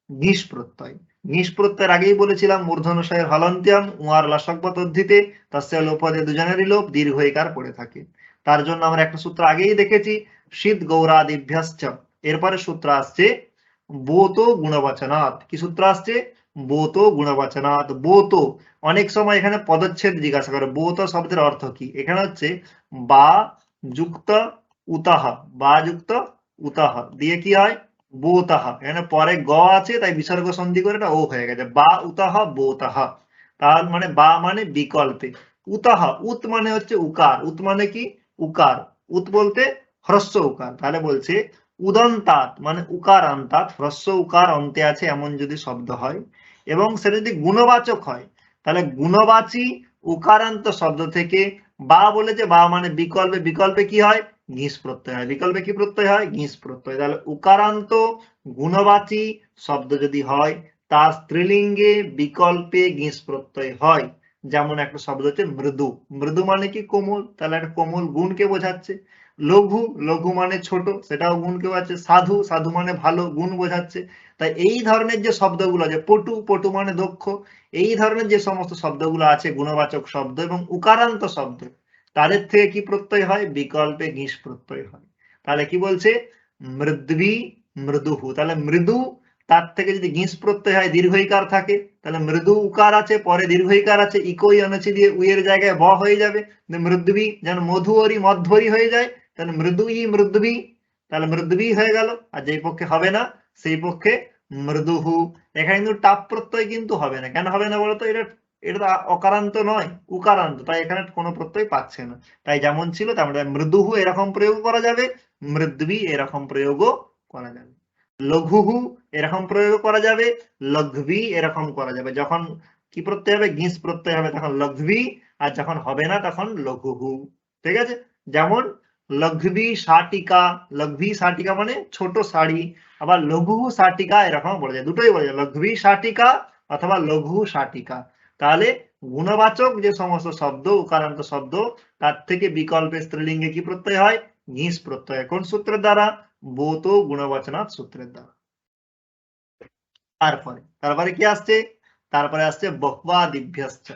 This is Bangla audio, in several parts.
ঘিস প্রত্যয়। ঘিস প্রত্যয়ের আগেই বলেছিলাম মূর্ধন্যষয়ের হলন্তিয়াম উয়ার লসক তদ্ধিতে তস্য লোপদে দুজনেরই লোপ দীর্ঘইকার পড়ে থাকে। তার জন্য আমরা একটা সূত্র আগেই দেখেছি শীত গৌরাদিভ্যাশ্চ। এরপরে সূত্র আসছে বোতো গুণবাচনাৎ। কি সূত্র আসছে? বোতো গুণবাচনাৎ। বোতো, অনেক সময় এখানে পদচ্ছেদ জিজ্ঞাসা করে বোতো শব্দের অর্থ কি। এখানে হচ্ছে বা যুক্ত উতাহ, বা যুক্ত উতাহ দিয়ে কি হয় বোতাহ। এখানে পরে গ আছে তাই বিসর্গ সন্ধি করে এটা ও হয়ে গেছে বা উতাহ বোতাহ। তার মানে বা মানে বিকল্পে, উতাহ উত মানে হচ্ছে উকার, উত মানে কি উকার, উত বলতে হ্রস্ব উকার। তাহলে বলছে উদন্তাৎ মানে উকারান্তাৎ, হ্রস্ব উকার অন্তে আছে এমন যদি শব্দ হয় এবং সেটা যদি গুণবাচক হয়, তাহলে গুণবাচী উকারান্ত শব্দ থেকে বা বলেছে বা মানে বিকল্পে, বিকল্পে কি হয় ঘিস প্রত্যয় হয়। বিকল্পে কি প্রত্যয় হয় ঘিস প্রত্যয়। তাহলে উকারান্ত গুণবাচী শব্দ যদি হয় তার স্ত্রীলিঙ্গে বিকল্পে ঘিস প্রত্যয় হয়। যেমন একটা শব্দ হচ্ছে মৃদু, মৃদু মানে কি কোমল, তাহলে একটা কোমল গুণকে বোঝাচ্ছে। লঘু, লঘু মানে ছোট, সেটাও গুণকে বোঝাচ্ছে। সাধু, সাধু মানে ভালো, গুণ বোঝাচ্ছে। তাই এই ধরনের যে শব্দগুলো আছে, পটু, পটু মানে দক্ষ, এই ধরনের যে সমস্ত শব্দগুলো আছে গুণবাচক শব্দ এবং উকারান্ত শব্দ, তাদের থেকে কি প্রত্যয় হয় বিকল্পে ঘিস প্রত্যয় হয়। তাহলে কি বলছে মৃদ্বি মৃদুহু, তাহলে মৃদু তার থেকে যদি ঘিস প্রত্যয় হয় দীর্ঘইকার থাকে, তাহলে মৃদু উকার আছে পরে দীর্ঘইকার আছে, ইকই অনচি দিয়ে উয়ের জায়গায় ব হয়ে যাবে। মৃদ্বি যেন মধুরি মধ্বরি হয়ে যায়, তাহলে মৃদুই মৃদ্বি, তাহলে মৃদ্বি হয়ে গেল। আর যেই পক্ষে হবে না সেই পক্ষে মৃদুহু। এখানে কিন্তু টাপ প্রত্যয় কিন্তু হবে না। কেন হবে না বলতো? এটা এটা তো অকারান্ত নয়, উকারান্ত, তাই এখানে কোনো প্রত্যয় পাচ্ছে না। তাই যেমন ছিল তেমন মৃদুহু এরকম প্রয়োগ করা যাবে, মৃদ্বি এরকম প্রয়োগও করা যাবে, লঘুহু এরকম প্রয়োগ করা যাবে, লঘ্বি এরকম করা যাবে। যখন কি প্রত্যয় হবে ঘিস প্রত্যয় হবে তখন লঘ্বি, আর যখন হবে না তখন লঘুহু। ঠিক আছে? যেমন লঘ্বি শাটিকা, লঘ্বি শাটিকা মানে ছোট শাড়ি, আবার লঘু শাটিকা এরকম বলা যায়, দুটোই বলা যায়, লঘ্বি শাটিকা অথবা লঘু শাটিকা। তাহলে গুণবাচক যে সমস্ত শব্দ উকারান্ত শব্দ তার থেকে বিকল্পে স্ত্রীলিঙ্গে কি প্রত্যয় হয় ঘিস প্রত্যয়। কোন সূত্রের দ্বারা? বোতো গুণবাচনাৎ সূত্রের দ্বারা। তারপরে কি আসছে? তারপরে আসছে বহ্বাদিভ্যাশ্চ।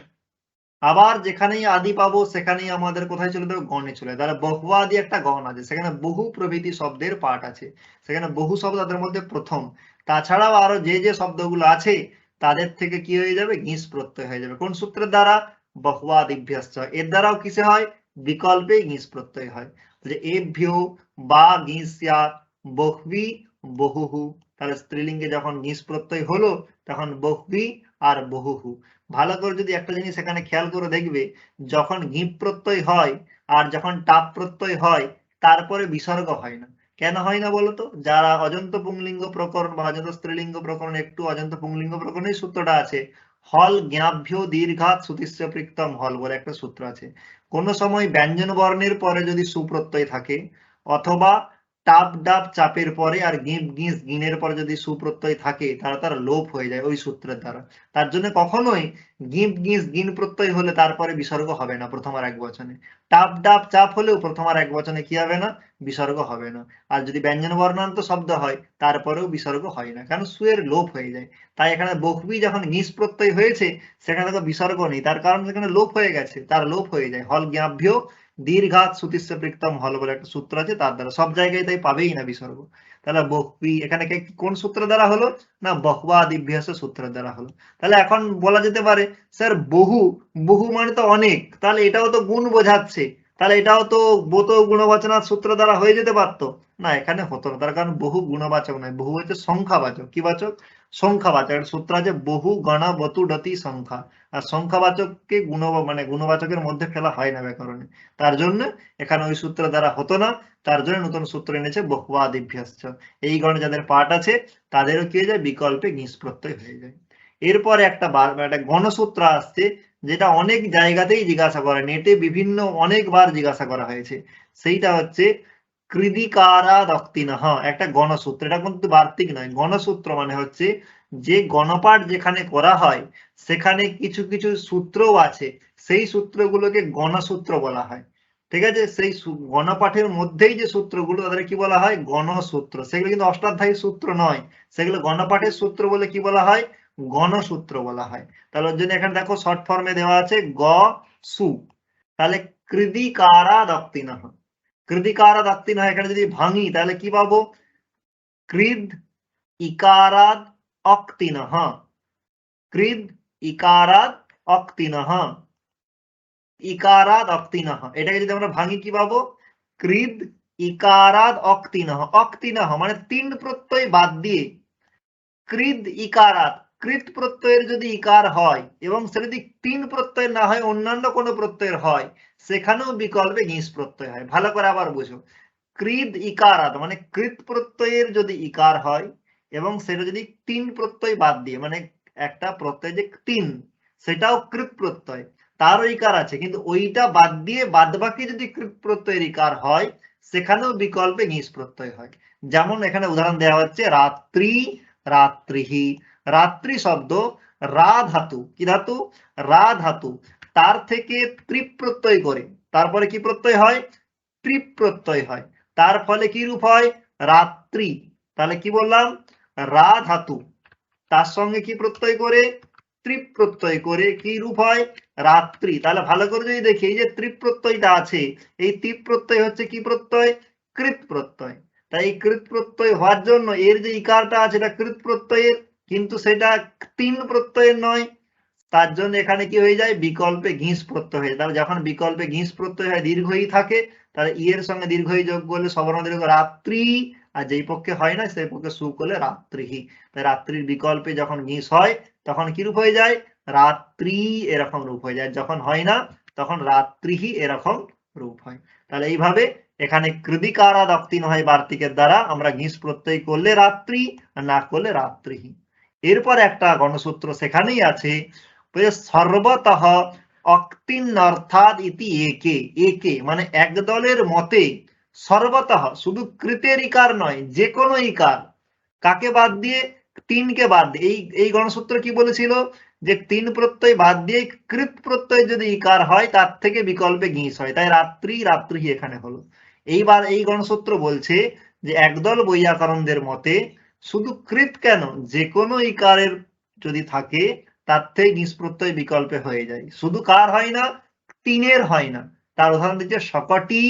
আবার যেখানেই আদি পাবো সেখানেই আমাদের কোথায় চলে যাবে গণে চলে। তাহলে বহ্বাদি একটা গণ আছে, সেখানে বহু প্রভৃতি শব্দের পাঠ আছে, সেখানে বহু শব্দ তাদের মধ্যে প্রথম। তাছাড়াও আরো যে যে শব্দগুলো আছে তাদের থেকে কি হয়ে যাবে ঘিস প্রত্যয় হয়ে যাবে। কোন সূত্রের দ্বারা? বহ্বাদিভ্যাশ্চ। এর দ্বারাও কিসে হয় বিকল্পে ঘিস প্রত্যয় হয়। যে এভ্যো বা ঘিস্যাৎ বহ্বি বহুহু। তাহলে স্ত্রীলিঙ্গে যখন ঘিস প্রত্যয় হলো তখন বহ্বি আর বহুহু। ভালো করে যদি একটা জিনিস এখানে খেয়াল করে দেখবে, যখন গিপ প্রত্যয় হয় আর যখন টাপ প্রত্যয় হয় তারপরে বিসর্গ হয় না। কেন হয় না বলতো? যারা অজন্ত পুংলিঙ্গ প্রকরণ বা অজন্ত স্ত্রীলিঙ্গ প্রকরণ, একটু অজন্ত পুংলিঙ্গ প্রকরণের সূত্রটা আছে, হল জ্ঞাভ্য দীর্ঘাৎ সুতিস্য পৃক্তম হল বলে একটা সূত্র আছে। কোন সময় ব্যঞ্জন বর্ণের পরে যদি সুপ্রত্যয় থাকে অথবা টাপ ডাপ চাপের পরে আর গিপ গিস গিনের পরে যদি সুপ্রত্যয় থাকে তারা তার লোপ হয়ে যায় ওই সূত্রের দ্বারা। তার জন্য কখনোই গিপ গিস গিন প্রত্যয় হলে তারপরে বিসর্গ হবে না প্রথম আর এক বচনে। টাপ ডাপ চাপ হলেও প্রথম আর এক বচনে কি হবে না বিসর্গ হবে না। আর যদি ব্যঞ্জন বর্ণান্ত শব্দ হয় তারপরেও বিসর্গ হয় না, কারণ সুয়ের লোপ হয়ে যায়। তাই এখানে বকবি যখন ঘিস প্রত্যয় হয়েছে সেখানে তো বিসর্গ নেই, তার কারণ সেখানে লোপ হয়ে গেছে, তার লোপ হয়ে যায়। হল জ্ঞাভ্য দীর্ঘাৎ সুতিস্য পৃক্তম হল বলে একটা সূত্র আছে, তার দ্বারা সব জায়গায় তাই পাবেই না বিসর্গ। তাহলে বকবি এখানে কোন সূত্র দ্বারা হলো না বহ্বাদিভ্যাস সূত্রের দ্বারা হলো। তাহলে এখন বলা যেতে পারে স্যার বহু, বহু মানে তো অনেক, তাহলে এটাও তো গুণ বোঝাচ্ছে, তাহলে এটাও তো বোত গুণবাচনাৎ সূত্র দ্বারা হয়ে যেতে পারতো। না, এখানে হতো না, তার কারণ বহু গুণবাচক নয়, বহু হচ্ছে সংখ্যাবাচক। কি বাচক? সংখ্যাবাচক। একটা সূত্র আছে বহু গণ বতু ডতি সংখ্যা, আর সংখ্যাবাচককে গুণ মানে গুণবাচকের মধ্যে ফেলা হয় না ব্যাকরণে। তার জন্য এখানে ওই সূত্র দ্বারা হতো না, তার জন্য নতুন সূত্র এনেছে বহ্বাদিভ্যাশ্চ। এই গণে যাদের পাঠ আছে তাদেরও কি হয়ে যায় বিকল্পে ঘিস প্রত্যয় হয়ে যায়। এরপরে একটা গণসূত্র আসছে যেটা অনেক জায়গাতেই জিজ্ঞাসা করে, নেটে বিভিন্ন অনেকবার জিজ্ঞাসা করা হয়েছে। সেইটা হচ্ছে কৃদিকারা দক্তিনঃ, একটা গণসূত্র। এটা কিন্তু বার্তিক নয়, গণসূত্র মানে হচ্ছে যে গণপাঠ যেখানে করা হয় সেখানে কিছু কিছু সূত্রও আছে, সেই সূত্রগুলোকে গণসূত্র বলা হয়। ঠিক আছে, সেই গণপাঠের মধ্যেই যে সূত্রগুলো তাদের কি বলা হয়, গণসূত্র। সেগুলো কিন্তু অষ্টাধ্যায়ী সূত্র নয়, সেগুলো গণপাঠের সূত্র বলে কি বলা হয়, গণসূত্র বলা হয়। তাহলে ওর জন্য এখানে দেখো শর্ট ফর্মে দেওয়া আছে গ সু। তাহলে কৃদিকারা দক্তিনঃ, কৃদিকারা দক্তিনঃ এখানে যদি ভাঙি তাহলে কি পাবো, কৃদ ইকারাদ অক্তিনঃ, কৃদ ইকারাদ অক্তিনঃ, ইকারাদ অক্তিনঃ। এটাকে যদি আমরা ভাঙি কি পাবো, কৃদ ইকারাদ অক্তিনঃ। অক্তিনঃ মানে তিন প্রত্যয় বাদ দিয়ে কৃদ ইকারাত, কৃত প্রত্যয়ের যদি ইকার হয় এবং সেটা যদি তিন প্রত্যয় না হয় অন্যান্য কোনো প্রত্যয়ের হয়, সেখানেও বিকল্পে গিস প্রত্যয় হয়। ভালো করে আবার বুঝো, কৃদ ইকারাত মানে কৃত প্রত্যয়ের যদি ইকার হয় এবং সেটা যদি তিন প্রত্যয় বাদ দিয়ে, মানে একটা প্রত্যয় যে তিন সেটাও কৃত প্রত্যয়, তারও ইকার আছে, কিন্তু ওইটা বাদ দিয়ে বাদ বাকি যদি কৃত প্রত্যয়ের ইকার হয় সেখানেও বিকল্পে গিস প্রত্যয় হয়। যেমন এখানে উদাহরণ দেওয়া হচ্ছে রাত্রি, রাত্রিহি। রাত্রি শব্দ রা ধাতু, কি ধাতু, রা ধাতু, তার থেকে ত্রিপ প্রত্যয় করে তারপরে কি প্রত্যয় হয়, ত্রিপ প্রত্যয় হয়, তার ফলে কি রূপ হয়, রাত্রি। তাহলে কি বললাম, রা ধাতু তার সঙ্গে কি প্রত্যয় করে, ত্রিপ প্রত্যয় করে কি রূপ হয়, রাত্রি। তাহলে ভালো করে যদি দেখি এই যে ত্রিপ প্রত্যয়টা আছে, এই ত্রিপ প্রত্যয় হচ্ছে কি প্রত্যয়, কৃত প্রত্যয়। তাই এই কৃত প্রত্যয় হওয়ার জন্য এর যে ইকারটা আছে এটা কৃত প্রত্যয়ের, কিন্তু সেটা তিন প্রত্যয়ের নয়, তার জন্য এখানে কি হয়ে যায়, বিকল্পে ঘিস প্রত্যয় হয়ে যায়। তাহলে যখন বিকল্পে ঘিস প্রত্যয় হয় দীর্ঘই থাকে, তাহলে ই এর সঙ্গে দীর্ঘই যোগ করলে সবর্ণ দীর্ঘ রাত্রি, আর যেই পক্ষে হয় না সেই পক্ষে সু করলে রাত্রিহি। তাই রাত্রির বিকল্পে যখন ঘিস হয় তখন কি রূপ হয়ে যায়, রাত্রি এরকম রূপ হয়ে যায়, যখন হয় না তখন রাত্রিহি এরকম রূপ হয়। তাহলে এইভাবে এখানে কৃদিকারা দক্তিন হয় বার্তিকের দ্বারা আমরা ঘিস প্রত্যয় করলে রাত্রি আর না করলে রাত্রিহি। এরপর একটা গণসূত্র সেখানেই আছে, সর্বতঃ অক্তিন্নর্থাৎ ইতি একে। একে মানে এক দলের মতে, সর্বতঃ শুধু কৃতের ইকার নয়, যে কোনো ইকার, কাকে বাদ দিয়ে, তিনকে বাদ দিয়ে। এই গণসূত্র কি বলেছিল, যে তিন প্রত্যয় বাদ দিয়ে কৃত প্রত্যয় যদি ইকার হয় তার থেকে বিকল্পে গিস হয়, তাই রাত্রি, রাত্রি এখানে হলো। এইবার এই গণসূত্র বলছে যে একদল বৈয়াকরণদের মতে শুধু কৃত কেন, যে কোনো ইকারের যদি থাকে তার থেকে গিস প্রত্যয় বিকল্পে হয়ে যায়, শুধু কার হয় না, তিনের হয় না। তার উদাহরণ দিচ্ছে সকটি,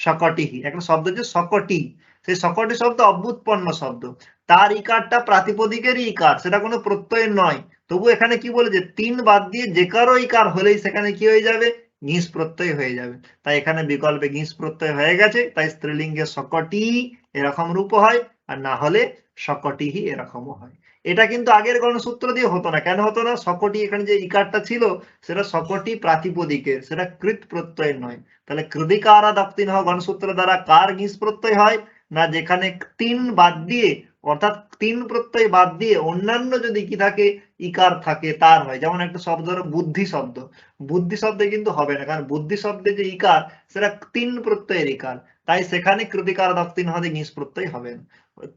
সকটিহি। একটা শব্দ হচ্ছে সকটি, সেই সকটি শব্দ অভ্যুৎপন্ন শব্দ, তার ইকারটা প্রাতিপদিকেরই ইকার, সেটা কোনো প্রত্যয়ের নয়। তবু এখানে কি বলে যে তিন বাদ দিয়ে যে কারো ইকার হলেই সেখানে কি হয়ে যাবে, ঘিস প্রত্যয় হয়ে যাবে। তাই এখানে বিকল্পে ঘিস প্রত্যয় হয়ে গেছে, তাই স্ত্রীলিঙ্গে সকটি এরকম রূপ হয়, আর না হলে সকটিহি এরকমও হয়। এটা কিন্তু আগের গণসূত্র দিয়ে হতো না। কেন হতো না, সকটি এখানে যে ইকারটা ছিল সেটা সকটি প্রাতিপদিকের, সেটা কৃত প্রত্যয়ের নয়। তাহলে কৃদিকারা দক্তিনঃ গণসূত্র দ্বারা কার ঘিস প্রত্যয় হয়, না যেখানে তিন বাদ দিয়ে, অর্থাৎ তিন প্রত্যয় বাদ দিয়ে অন্যান্য যদি কি থাকে, ইকার থাকে তার হয়। যেমন একটা শব্দ হলো বুদ্ধি শব্দ, বুদ্ধি শব্দে কিন্তু হবে না, কারণ বুদ্ধি শব্দে যে ইকার সেটা তিন প্রত্যয়ের ইকার, তাই সেখানে কৃতিকার দক্তিন হতে ঘিস প্রত্যয় হবে না।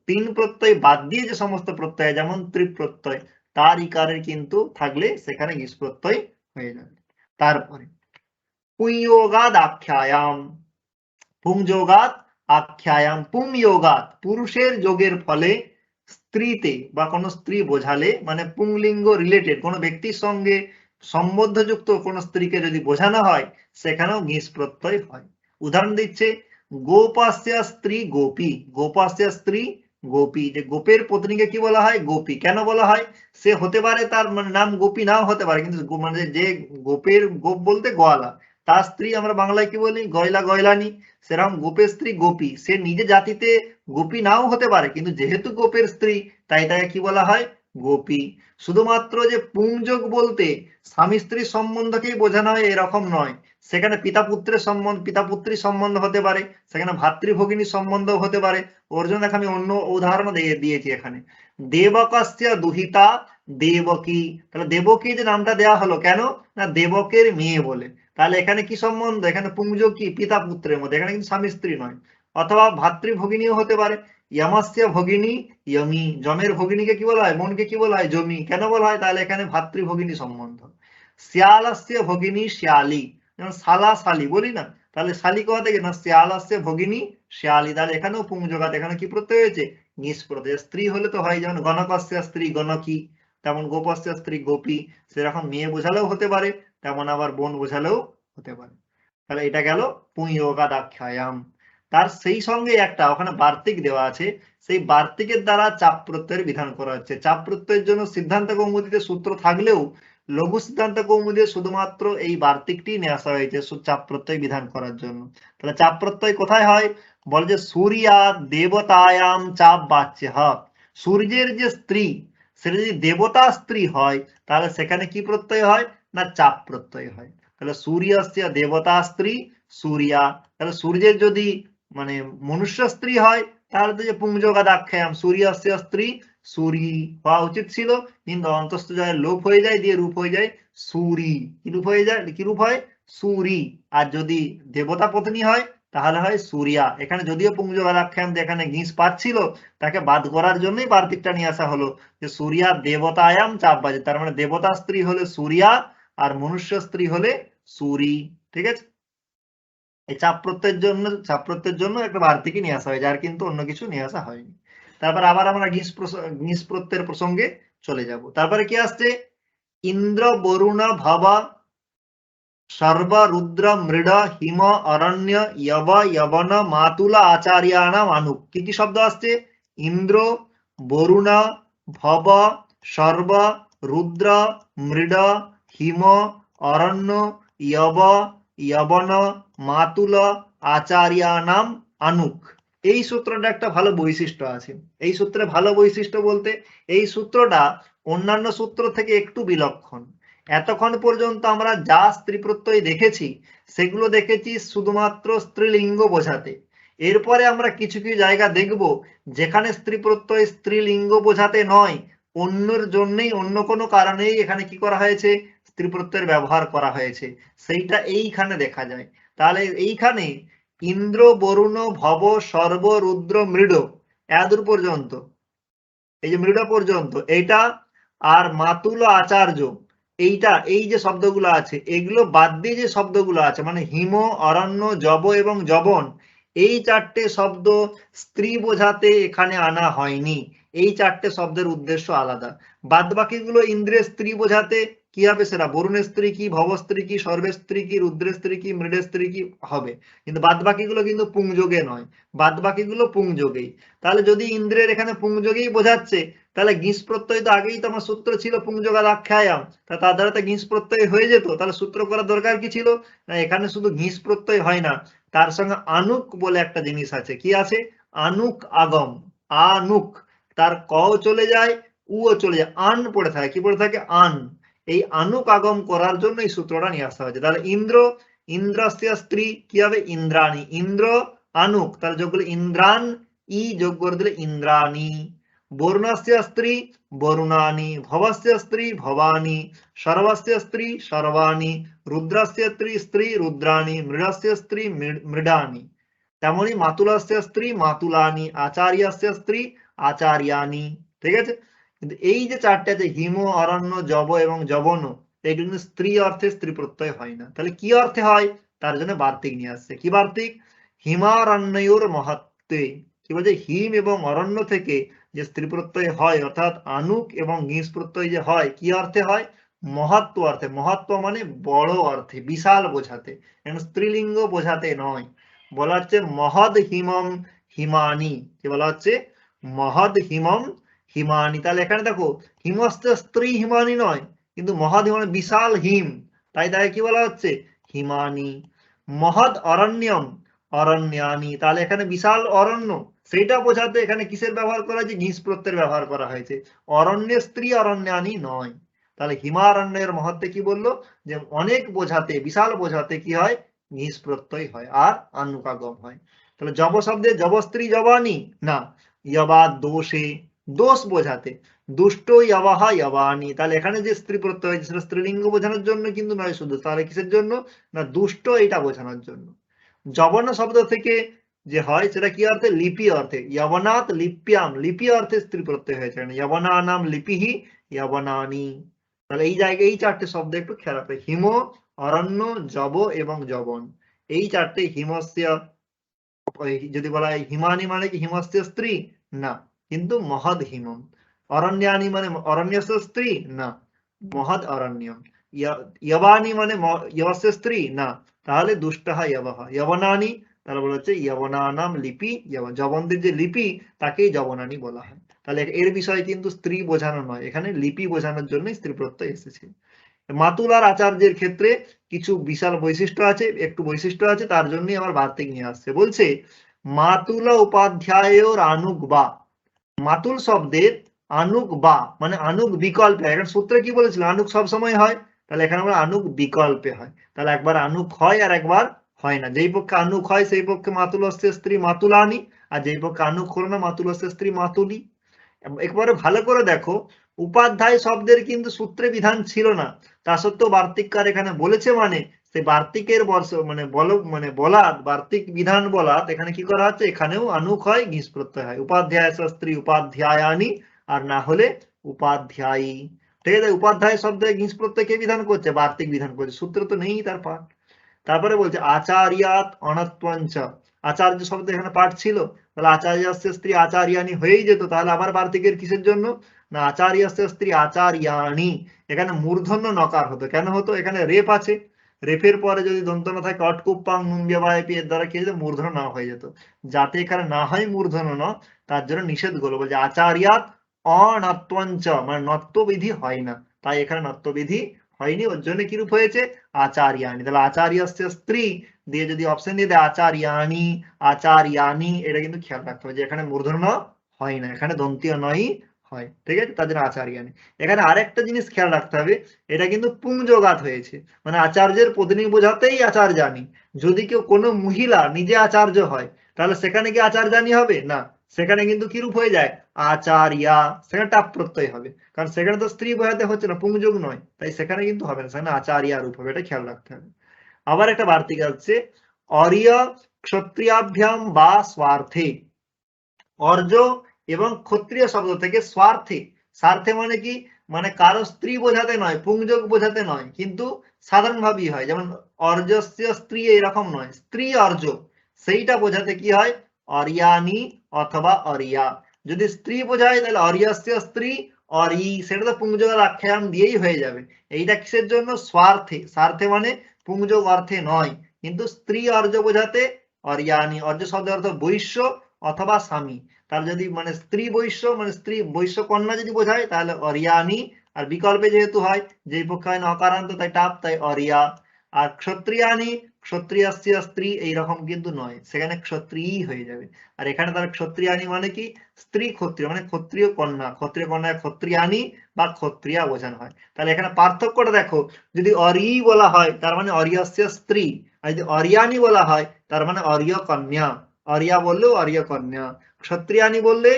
তিন প্রত্যয় বাদ দিয়ে যে সমস্ত প্রত্যয় যেমন ত্রিপ্রত্যয়, তার ইকারের কিন্তু থাকলে সেখানে ঘিস প্রত্যয় হয়ে যাবে। তারপরে পুংযোগাদ আখ্যায়াম, পুংযোগাদ আখ্যায়াম, পুংযোগাদ পুরুষের যোগের ফলে স্ত্রীতে বা কোনো স্ত্রী বোঝালে, মানে পুংলিঙ্গ রিলেটেড কোনো ব্যক্তির সঙ্গে সম্বন্ধযুক্ত কোন স্ত্রীকে যদি বোঝানো হয় সেখানেও ঘিস প্রত্যয় হয়। উদাহরণ দিচ্ছে গোপাস্য স্ত্রী গোপী, গোপাস্য স্ত্রী গোপী, যে গোপের পত্নীকে কি বলা হয়, গোপী। কেন বলা হয়, সে হতে পারে তার নাম গোপী নাও হতে পারে, কিন্তু মানে যে গোপের, গোপ বলতে গোয়ালা, তার স্ত্রী আমরা বাংলায় কি বলি, গয়লা, গয়লানি। সেরকম গোপের স্ত্রী গোপী, সে নিজে জাতিতে গোপী নাও হতে পারে, কিন্তু যেহেতু গোপের স্ত্রী তাই তাকে কি বলা হয়, গোপী। শুধুমাত্র যে পুংযোগ বলতে স্বামী স্ত্রীর সম্বন্ধকেই বোঝানো হয় এরকম নয়, সেখানে পিতা পুত্রের সম্বন্ধ, পিতা পুত্রীর সম্বন্ধ হতে পারে, সেখানে ভাতৃভগিনীর সম্বন্ধ হতে পারে। ওর জন্য আমি অন্য উদাহরণ দিয়েছি এখানে, দেবকস্য দুহিতা দেবকী। তাহলে দেবকী যে নামটা দেওয়া হলো কেন, না দেবকের মেয়ে বলে। তাহলে এখানে কি সম্বন্ধ, এখানে পুংযোগ কি, পিতা পুত্রের মধ্যে, এখানে কিন্তু স্বামী স্ত্রী নয়। অথবা ভাতৃভগিনীও হতে পারে, যমস্য ভগিনী যমি, যমের ভগিনীকে কি বলা হয়, বোনকে কি বলা হয়, জমি। কেন বলা হয়, তাহলে এখানে ভাতৃভগিনী সম্বন্ধ। শ্যালস্য ভগিনী শ্যালী, যেমন শালা শালী বলি না, তাহলে শালিক থেকে না শিয়াল আসছে ভগিনী শিয়ালি, তাহলে এখানেও পুংজঘাত, এখানে কি প্রত্যয় হয়েছে? নিস প্রত্যয়। স্ত্রী হলে তো হয়, যেমন গণকস্য স্ত্রী গণকী, তেমন গোপস্য স্ত্রী গোপী, সেরকম মেয়ে বোঝালেও হতে পারে, তেমন আবার বোন বোঝালেও হতে পারে। তাহলে এটা গেল পুংয়োগাদাখ্যায়াম। তার সেই সঙ্গে একটা ওখানে বার্তিক দেওয়া আছে, সেই বার্তিকের দ্বারা চাপ প্রত্যয়ের বিধান করা হচ্ছে। চাপ প্রত্যয়ের জন্য সিদ্ধান্ত কৌমুদীতে সূত্র থাকলেও লঘু সিদ্ধান্ত কৌমুদীতে শুধুমাত্র এই বার্তিকটি নিয়ে আসা হয়েছে চাপ প্রত্যয় বিধান করার জন্য। তাহলে চাপ প্রত্যয় কোথায় হয়? বলে যে সূর্যা দেবতায়াম চাপ বাচ্চে হয়, সূর্যের যে স্ত্রী সেটা যদি দেবতা স্ত্রী হয় তাহলে সেখানে কি প্রত্যয় হয়? না চাপ প্রত্যয় হয়। তাহলে সূর্যস্য দেবতা স্ত্রী সূর্যা, তাহলে সূর্যের যদি মানে মনুষ্য স্ত্রী হয় তাহলে তো যে পুংযোগাদাখ্যায়াম সূর্যস্য স্ত্রী সূরি হওয়া উচিত ছিল, কিন্তু অন্তস্থ জয়ের লোপ হয়ে যায়, দিয়ে রূপ হয়ে যায় সূরি। কি রূপ হয়ে যায়? কি রূপ হয়? সূরি। আর যদি দেবতা পত্নী হয় তাহলে হয় সূর্যা। এখানে যদিও পুংযোগাদাখ্যায়াম যেখানে ঘিস পাচ্ছিল, তাকে বাদ করার জন্যই বার্তিকটা নিয়ে আসা হলো যে সূর্যা দেবতায়াম চাপ বাজে, তার মানে দেবতা স্ত্রী হলে সূর্যা আর মনুষ্য স্ত্রী হলে সূরি। ঠিক আছে, এই চাপ প্রত্যয়ের জন্য একটা বার্তিকে নিয়ে আসা হয়েছে, আর কিন্তু অন্য কিছু নিয়ে আসা হয়নি। তারপর আবার আমরা ঘিস প্রত্যয়ের প্রসঙ্গে চলে যাব। তারপরে কি আসছে? ইন্দ্র বরুণ ভবা সর্ব রুদ্র মৃড হিম অরণ্য যব যবন মাতুলা আচার্যানাম আনুক। কি কি শব্দ আসছে? ইন্দ্র, বরুণ, ভব, সর্ব, রুদ্র, মৃড, হিম, অরণ্য, যব, যবন, মাতুল, আচার্যানাম আনুক। এই সূত্রটা একটা ভালো বৈশিষ্ট্য আছে। এই সূত্রে ভালো বৈশিষ্ট্য বলতে এই সূত্রটা অন্যান্য সূত্র থেকে একটু বিলক্ষণ। এতক্ষণ পর্যন্ত আমরা যা স্ত্রী প্রত্যয় দেখেছি সেগুলো দেখেছি শুধুমাত্র স্ত্রীলিঙ্গ বোঝাতে। এরপরে আমরা কিছু কিছু জায়গা দেখব যেখানে স্ত্রী প্রত্যয় স্ত্রীলিঙ্গ বোঝাতে নয়, অন্যের জন্যই অন্য কোনো কারণেই এখানে কি করা হয়েছে? স্ত্রী প্রত্যয়ের ব্যবহার করা হয়েছে, সেইটা এইখানে দেখা যায়। তাহলে এইখানে ইন্দ্র, বরুণ, ভব, সর্ব, রুদ্র, মৃড এদূর পর্যন্ত, এই যে মৃড পর্যন্ত এইটা, আর মাতুল আচার্য এইটা, এই যে শব্দগুলো আছে এগুলো বাদ দিয়ে যে শব্দগুলো আছে মানে হিম, অরণ্য, যব এবং যবন, এই চারটে শব্দ স্ত্রী বোঝাতে এখানে আনা হয়নি। এই চারটে শব্দের উদ্দেশ্য আলাদা। বাদ বাকিগুলো ইন্দ্রের স্ত্রী বোঝাতে কি হবে? সেটা বরুণের স্ত্রী কি, ভবস্ত্রী কি, সর্বের স্ত্রী কি, রুদ্রের স্ত্রী কি, মৃডের স্ত্রী কি হবে, কিন্তু বাদ বাকিগুলো কিন্তু পুংযোগে নয়, বাদ বাকিগুলো পুংযোগেই। তাহলে যদি ইন্দ্রের এখানে পুংযোগেই বোঝাচ্ছে, তাহলে ঘিস প্রত্যয় তো আগেই তো আমার সূত্র ছিল পুংযোগাদাখ্যায়াম, তা তার দ্বারা তো ঘিস প্রত্যয় হয়ে যেত, তাহলে সূত্র করার দরকার কি ছিল? না, এখানে শুধু ঘিস প্রত্যয় হয় না, তার সঙ্গে আনুক বলে একটা জিনিস আছে। কি আছে? আনুক আগম। আনুক, তার ক চলে যায়, উও চলে যায়, আন পড়ে থাকে। কি পড়ে থাকে? আন। এই আনুক আগম করার জন্য এই সূত্রটা নিয়ে আসা হয়েছে। তাহলে ইন্দ্র, ইন্দ্রস্য স্ত্রী কি হবে? ইন্দ্রাণী। ইন্দ্র আনুক, তাহলে যোগ করলে ইন্দ্রান, ই যোগ করে দিলে ইন্দ্রাণী। বরুণস্য স্ত্রী বরুণানি, ভবস্য স্ত্রী ভবানী, সর্বস্য স্ত্রী সর্বাণী, রুদ্রস্য স্ত্রী রুদ্রাণী, মৃডস্য স্ত্রী মৃডানি। তেমনি মাতুলস্য স্ত্রী মাতুলানি, আচার্যস্য স্ত্রী আচার্যানি। ঠিক আছে, কিন্তু এই যে চারটে আছে হিম, অরণ্য, যব এবং যবন, এগুলো কিন্তু স্ত্রী অর্থে স্ত্রী প্রত্যয় হয় না। তাহলে কি অর্থে হয়? তার জন্য বার্তিক নিয়ে আসছে। কি বার্তিক? হিমারণ্যর মহাত্মে। কি বলছে? হিম এবং অরণ্য থেকে যে স্ত্রী প্রত্যয় হয়, অর্থাৎ আনুক এবং ঘিস প্রত্যয় যে হয়, কি অর্থে হয়? মহাত্ম অর্থে। মহাত্ম মানে বড় অর্থে, বিশাল বোঝাতে, স্ত্রীলিঙ্গ বোঝাতে নয়। বলা হচ্ছে মহদ হিমম হিমানি। কি বলা হচ্ছে? মহদ হিমম হিমানি। তাহলে এখানে দেখো হিমস্ত স্ত্রী হিমানি নয়, কিন্তু মহদ মানে বিশাল হিম, তাই তাকে কি বলা হচ্ছে? হিমানি। মহদ অরণ্যম অরণ্যানি, তাহলে এখানে বিশাল অরণ্য, সেইটা বোঝাতে এখানে কিসের ব্যবহার করা হয়েছে? ঘিস প্রত্যয়ের ব্যবহার করা হয়েছে, অরণ্যের স্ত্রী অরণ্যানি নয়। তাহলে হিমারণ্যের মহত্বে কি বললো? যে অনেক বোঝাতে, বিশাল বোঝাতে কি হয়? ঘিস প্রত্যয় হয় আর আনুকাগম হয়। তাহলে যব শব্দে যব স্ত্রী যবানি না, যবা দোষে, দোষ বোঝাতে, দুষ্ট যবাহা যবানি। তাহলে এখানে যে স্ত্রী প্রত্যয় হয়েছে সেটা স্ত্রীলিঙ্গ বোঝানোর জন্য কিন্তু নয় শুধু, তাহলে কিসের জন্য? না, দুষ্ট এটা বোঝানোর জন্য। যবন শব্দ থেকে যে হয় সেটা কি অর্থে? লিপি অর্থে। যবনাৎ লিপ্যাম, লিপি অর্থে স্ত্রী প্রত্যয় হয়েছে, যবনা নাম লিপিহি যবনানি। তাহলে এই জায়গায় এই চারটে শব্দ একটু খেয়াল রাখবে, হিম, অরণ্য, যব এবং যবন, এই চারটে হিমস্য, যদি বলা হয় হিমানি মানে কি হিমস্য স্ত্রী না, কিন্তু মহৎ হিমম। অরণ্যানি মানে অরণ্যস্য স্ত্রী না, মহৎ অরণ্যম। যবানি মানে যবস্য স্ত্রী না, তাহলে দুষ্টহ যবহ। যবনানি তাহলে বলা হচ্ছে যবনানাম লিপি, যবনদের যে লিপি তাকেই যবনানি বলা হয়। তাহলে এর বিষয় কিন্তু স্ত্রী বোঝানো নয়, এখানে লিপি বোঝানোর জন্য স্ত্রী প্রত্যয় এসেছে। মাতুলার আচার্যের ক্ষেত্রে কিছু বিশাল বৈশিষ্ট্য আছে, একটু বৈশিষ্ট্য আছে, তার জন্যই আমার বার্তিক নিয়ে আসছে। বলছে মাতুল উপাধ্যায়ের আনুক বা, মাতুল শব্দের আনুক বা মানে আনুক বিকল্পে, এখন সূত্রে কি বলেছিল আনুক সব সময় হয়, তাহলে এখানে আমরা আনুক বিকল্পে হয়, তাহলে একবার আনুক হয় আর একবার হয় না। যেই পক্ষে আনুক হয় সেই পক্ষে মাতুলস্য স্ত্রী মাতুলানি, আর যেই পক্ষে আনুক হলো না মাতুলস্য স্ত্রী মাতুলি। একবারে ভালো করে দেখো, উপাধ্যায় শব্দের কিন্তু সূত্রে বিধান ছিল না, তা সত্ত্বেও বার্তিককার এখানে বলেছে, মানে সেই বার্তিকের বর্ষ মানে বলাত বার্তিক বিধান বলাত এখানে কি করা হচ্ছে, এখানেও আনুক হয় ঘিস প্রত্যয় হয়। উপাধ্যায় স্ত্রী উপাধ্যায়ানি, আর না হলে উপাধ্যায়ী। ঠিক আছে, উপাধ্যায় শব্দে ঘিস প্রত্যয় কে বিধান করছে, বার্তিক বিধান করছে, সূত্র তো নেই তার পাঠ। তারপরে বলছে আচার্যাত অনত্বঞ্চ, আচার্য শব্দ এখানে পাঠ ছিল, তাহলে আচার্যস্য স্ত্রী আচার্যানি হয়েই যেত, তাহলে আবার বার্তিকের কিসের জন্য না আচার্যস্য স্ত্রী আচার্যানি, এখানে মূর্ধন্য নকার হতো। কেন হতো, এখানে রেপ আছে, রেফের পরে যদি দন্ত না থাকে অটকুপ্পাং নুন ব্যবায়পি, এর দ্বারা কি হতো মূর্ধন্য না হয়ে যেত, যাতে এখানে না হয় মূর্ধন্য ন, তার জন্য নিষেধ করলো, বলছে আচার্যাত অনত্বঞ্চ মানে নত্ববিধি হয় না, তাই এখানে নত্ববিধি হয়নি, ওর জন্য কিরূপ হয়েছে আচার্যানি। তাহলে আচার্যস্য স্ত্রী দিয়ে যদি অপশন দিয়ে দেয় আচার্যানি আচার্যানি, এটা কিন্তু খেয়াল রাখতে হবে যে এখানে মূর্ধন্য হয় না, এখানে দন্তীয় নয় হয়। ঠিক আছে, তার জন্য আচার্যানি। এখানে আরেকটা জিনিস খেয়াল রাখতে হবে, এটা কিন্তু পুংযোগাত হয়েছে, মানে আচার্যের পত্নী বোঝাতেই আচার্যানি। যদি কেউ কোনো মহিলা নিজে আচার্য হয়, তাহলে সেখানে কি আচার্যানি হবে না, সেখানে কিন্তু কিরূপ হয়ে যায় আচার্যা, সেখানে টাপ প্রত্যয় হবে, কারণ সেখানে তো স্ত্রী বোঝাতে হচ্ছে না, পুংযোগ নয়, তাই সেখানে কিন্তু হবে না, সেখানে আচার্যা রূপ হবে, এটা খেয়াল রাখতে হবে। আবার একটা বার্তিক আছে অরিয় ক্ষত্রিয়াভ্যাম বা স্বার্থে, অর্য এবং ক্ষত্রিয় শব্দ থেকে স্বার্থে, স্বার্থে মানে কি মানে কারো স্ত্রী বোঝাতে নয়, পুংযোগ বোঝাতে নয়, কিন্তু সাধারণভাবেই হয়, যেমন অর্যস্য স্ত্রী এরকম নয়, স্ত্রী অর্য, সেইটা বোঝাতে কি হয় অরিয়ানি অথবা অরিয়া। যদি স্ত্রী বোঝায় তাহলে অরিয়স্য স্ত্রী অরি, সেটা তো পুংযোগের আখ্যান দিয়েই হয়ে যাবে। এইটা কিসের জন্য স্বার্থে, স্বার্থে মানে পুংযোগ অর্থে নয়, কিন্তু স্ত্রী অর্য বোঝাতে অরিয়ানি, অর্য শব্দের অর্থ বৈশ্য অথবা স্বামী, তার যদি মানে স্ত্রী বৈশ্য মানে স্ত্রী বৈশ্য কন্যা যদি বোঝায় তাহলে অরিয়ানি, আর বিকল্পে যেহেতু হয় যেই পক্ষে হয় নকারান্ত তাই টাপ, তাই অরিয়া। আর ক্ষত্রিয়ানি ক্ষত্রিয়স্য স্ত্রী এইরকম কিন্তু নয়, সেখানে ক্ষত্রিয়ই হয়ে যাবে। আর এখানে তার ক্ষত্রিয়ানি মানে কি স্ত্রী ক্ষত্রিয় মানে ক্ষত্রিয় কন্যা, ক্ষত্রিয় কন্যা ক্ষত্রিয়ানি বা ক্ষত্রিয়া বোঝানো হয়। তাহলে এখানে পার্থক্যটা দেখো, যদি অরি বলা হয় তার মানে অরিয়স্য স্ত্রী, আর যদি অরিয়ানি বলা হয় তার মানে অরিয় কন্যা, অরিয়া বললেও অরিয় কন্যা, ক্ষত্রিয়ানি বললে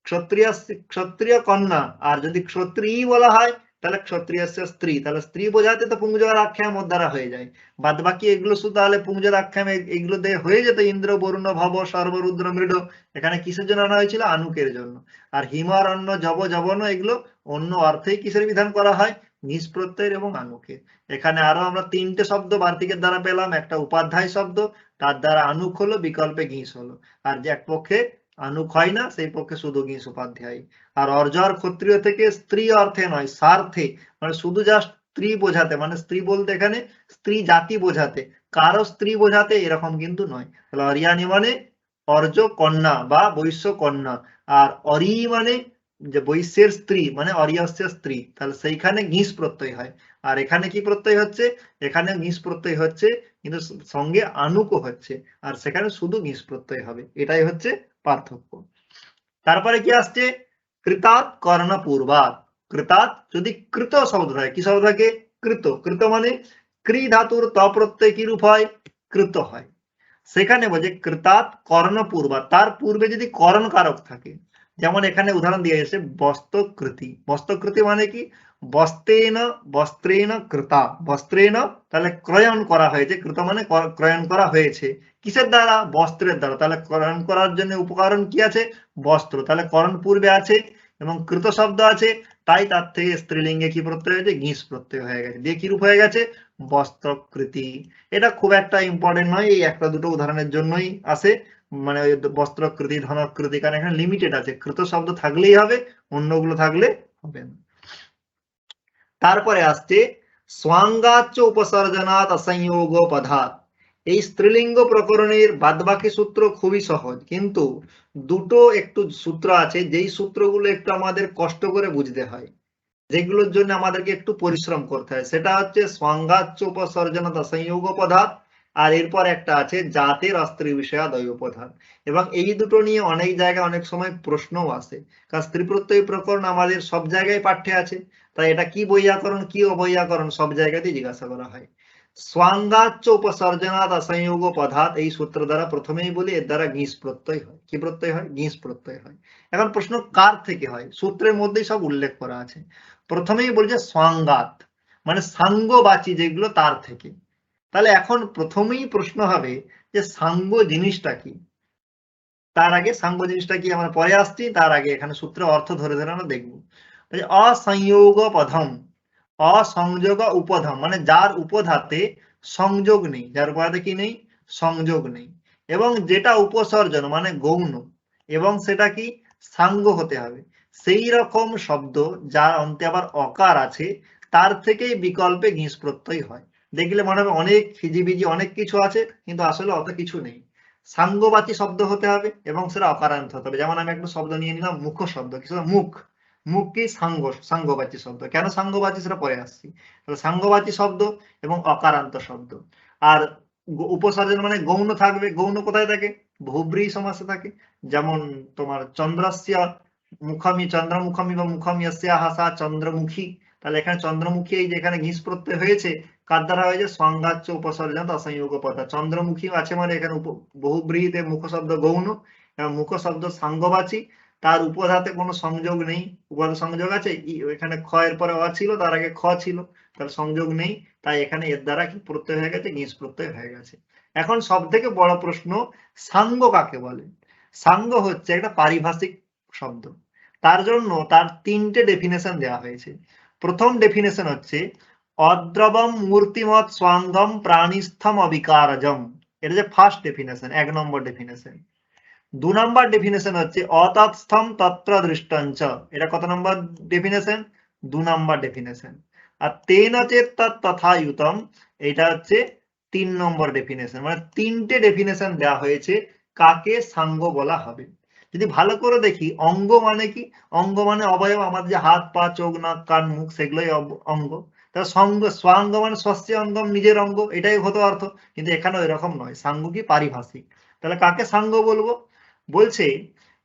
ক্ষত্রিয় ক্ষত্রিয় কন্যা, আর যদি ক্ষত্রিয়ী বলা হয় তাহলে ক্ষত্রিয়স্য স্ত্রী, তাহলে স্ত্রী বোঝাতে তো পুংযোগের আখ্যাম ওর দ্বারা হয়ে যায়, বাদ বাকি এগুলো শুধু তাহলে পুংজের আখ্যাম এগুলো দিয়ে হয়ে যেত, ইন্দ্র বরুণ ভব সর্ব রুদ্র মৃড, এখানে কিসের জন্য আনা হয়েছিল আনুকের জন্য। আর হিমারণ্য জব জবন এগুলো অন্য অর্থেই কিসের বিধান করা হয় নিজ প্রত্যয়ের এবং আনুকের। এখানে আরো আমরা তিনটে শব্দ বার্তিকের দ্বারা পেলাম, একটা উপাধ্যায় শব্দ, তার দ্বারা আনুক হলো বিকল্পে ঘিস হলো, আর যে এক পক্ষে আনুক হয় না সেই পক্ষে শুধু ঘিস উপাধ্যায়। আর অর্য আর ক্ষত্রিয় থেকে স্ত্রী অর্থে নয় স্বার্থে, মানে শুধু জাস্ট স্ত্রী বোঝাতে, মানে স্ত্রী বলতে এখানে স্ত্রী জাতি বোঝাতে, কারো স্ত্রী বোঝাতে এরকম কিন্তু নয়। তাহলে অরিয়ানি মানে অর্য কন্যা বা বৈশ্য কন্যা, আর অরি মানে যে বৈশ্যের স্ত্রী মানে অরিয়স্য স্ত্রী, তাহলে সেইখানে ঘিস প্রত্যয় হয়। আর এখানে কি প্রত্যয় হচ্ছে, এখানে ঘিস প্রত্যয় হচ্ছে কিন্তু সঙ্গে আনুকও হচ্ছে, আর সেখানে শুধু ঘিস প্রত্যয় হবে, এটাই হচ্ছে পার্থক্য। তারপরে কি আসছে কৃতাৎ কর্ণ পূর্বাৎ, কৃতাৎ যদি কৃত শব্দ থাকে, কি শব্দ থাকে কৃত, কৃত মানে ক্রি ধাতুর ত প্রত্যয় কি রূপ হয় কৃত হয়, সেখানে বলছে কৃতাৎ কর্ণ পূর্বাৎ, তার পূর্বে যদি করণ কারক থাকে, যেমন এখানে উদাহরণ দিয়ে এসেছে বস্ত্রকৃতি, বস্ত্রকৃতি মানে কি বস্ত্রেণ বস্ত্রেণ কৃতা, বস্ত্রেণ তাহলে ক্রয়ণ করা হয়েছে, কৃত মানে ক্রয়ণ করা হয়েছে, কিসের দ্বারা বস্ত্রের দ্বারা, তাহলে ক্রয়ণ করার জন্য উপকরণ কি আছে বস্ত্র, তাহলে করণ পূর্বে আছে এবং কৃত শব্দ আছে, তাই তার থেকে স্ত্রীলিঙ্গে কি প্রত্যয় হয়েছে ঘিস প্রত্যয় হয়ে গেছে, দিয়ে কি রূপ হয়ে গেছে বস্ত্রকৃতি। এটা খুব একটা ইম্পর্টেন্ট নয়, এই একটা দুটো উদাহরণের জন্যই আসে, মানে ওই বস্ত্রকৃতি ধনকৃতি, কারণ এখানে লিমিটেড আছে, কৃত শব্দ থাকলেই হবে, অন্যগুলো থাকলে হবে না। তারপরে আসছে স্বাঙ্গাচ্চ উপসর্জনাৎ অসংযোগ পদাৎ। এই স্ত্রীলিঙ্গ প্রকরণের বাদবাকি সূত্র খুবই সহজ, কিন্তু দুটো একটু সূত্র আছে যেই সূত্রগুলো একটু আমাদের কষ্ট করে বুঝতে হয়, যেগুলোর জন্য আমাদেরকে একটু পরিশ্রম করতে হয়। সেটা হচ্ছে স্বাঙ্গাচ্চ উপসর্জনাৎ অসংযোগ পদাৎ, আর এরপর একটা আছে জাতের স্ত্রী বিষয়াদয় পদাৎ। এবং এই দুটো নিয়ে অনেক জায়গায় অনেক সময় প্রশ্নও আসে, কারণ স্ত্রী প্রত্যয় প্রকরণ আমাদের সব জায়গায় পাঠ্যে আছে, তাই এটা কি বৈয়াকরণ কি অবৈয়াকরণ সব জায়গাতেই জিজ্ঞাসা করা হয়। স্বাঙ্গাচ্চ উপসর্জনাৎ অসংযোগ পদাৎ, এই সূত্র দ্বারা প্রথমেই বলি এর দ্বারা গিঁস প্রত্যয় হয়। কি প্রত্যয় হয়? গিঁস প্রত্যয় হয়। এখন প্রশ্ন কার থেকে হয়? সূত্রের মধ্যেই সব উল্লেখ করা আছে। প্রথমেই বলছে স্বাঙ্গাত, মানে সাঙ্গবাচী যেগুলো তার থেকে। তাহলে এখন প্রথমেই প্রশ্ন হবে যে সাঙ্গ জিনিসটা কি। তার আগে সাঙ্গ জিনিসটা কি আমরা পরে আসছি, তার আগে এখানে সূত্রের অর্থ ধরে ধরে আমরা দেখবো। অসংযোগ পদম, অসংযোগ উপধম, মানে যার উপধাতে সংযোগ নেই, যার উপধাতে কি নেই? সংযোগ নেই, এবং যেটা উপসর্জন মানে গৌণ, এবং সেটা কি সাঙ্গ হতে হবে, সেই রকম শব্দ যার অন্তে আবার অকার আছে, তার থেকেই বিকল্পে গিঁস প্রত্যয় হয়। দেখলে মনে হবে অনেক হিজিবিজি অনেক কিছু আছে, কিন্তু আসলে অত কিছু নেই। সাঙ্গবাচী শব্দ হতে হবে এবং সেটা অকারান্ত হতে হবে। যেমন আমি একটা শব্দ নিয়ে নিলাম মুখ শব্দ, কি শব্দ? মুখ। মুখ কি সাঙ্গ, সাঙ্গবাচী শব্দ। কেন সাঙ্গবাচী সেটা পরে আসছি। তাহলে সাঙ্গবাচী শব্দ এবং অকারান্ত শব্দ। আর উপসর্জন মানে গৌণ থাকবে। গৌণ কোথায় থাকে? বহুব্রীহি সমাসে থাকে। যেমন তোমার চন্দ্রস্য মুখমি, চন্দ্রমুখমি বা মুখম ইয়স্যাহ সা চন্দ্রমুখী। তাহলে এখানে চন্দ্রমুখী, এই যে এখানে ঘিস প্রত্যয় হয়েছে, কার দ্বারা হয়েছে? স্বাঙ্গাচ্চ উপসর্জন অসংযোগ পদাৎ। চন্দ্রমুখী আছে মানে এখানে বহুব্রীহিতে মুখ শব্দ গৌণ এবং মুখ শব্দ সাঙ্গবাচী, তার উপধাতে কোনো সংযোগ নেই। উপধাতে সংযোগ আছে, এখানে খ এর পরে অ ছিল, তার আগে খ ছিল, তার সংযোগ নেই, তাই এখানে এর দ্বারা কি প্রত্যয় হয়ে গেছে? গিঁস প্রত্যয় হয়ে গেছে। এখন সব থেকে বড় প্রশ্ন, সাঙ্গ কাকে বলে? সাঙ্গ হচ্ছে একটা পারিভাষিক শব্দ, তার জন্য তার তিনটে ডেফিনেশন দেওয়া হয়েছে। প্রথম ডেফিনেশন হচ্ছে অদ্রবম মূর্তিমৎ স্বাঙ্গম প্রাণীস্থম অবিকারজম। এটা যে ফার্স্ট ডেফিনেশন, 1 নম্বর ডেফিনেশন। 2 নম্বর ডেফিনেশন হচ্ছে অতৎস্থম তত্র দৃষ্টঞ্চ। এটা কত নম্বর ডেফিনেশন? 2 নম্বর ডেফিনেশন। আর তেন চেত তথায়ুতম, এটা হচ্ছে 3 নম্বর ডেফিনেশন। মানে তিনটে ডেফিনেশন দেওয়া হয়েছে কাকে সাঙ্গ বলা হবে। যদি ভালো করে দেখি, অঙ্গ মানে কি? অঙ্গ মানে অবয়ব, আমাদের যে হাত পা চোখ নাক কান মুখ, সেগুলোই অঙ্গ। তাহলে সঙ্গ, স্বাঙ্গ মানে স্বস্য অঙ্গম, নিজের অঙ্গ, এটাই হতো অর্থ। কিন্তু এখানে এরকম নয়, সাঙ্গ কি পারিভাষিক। তাহলে কাকে সাঙ্গ বলবো? বলছে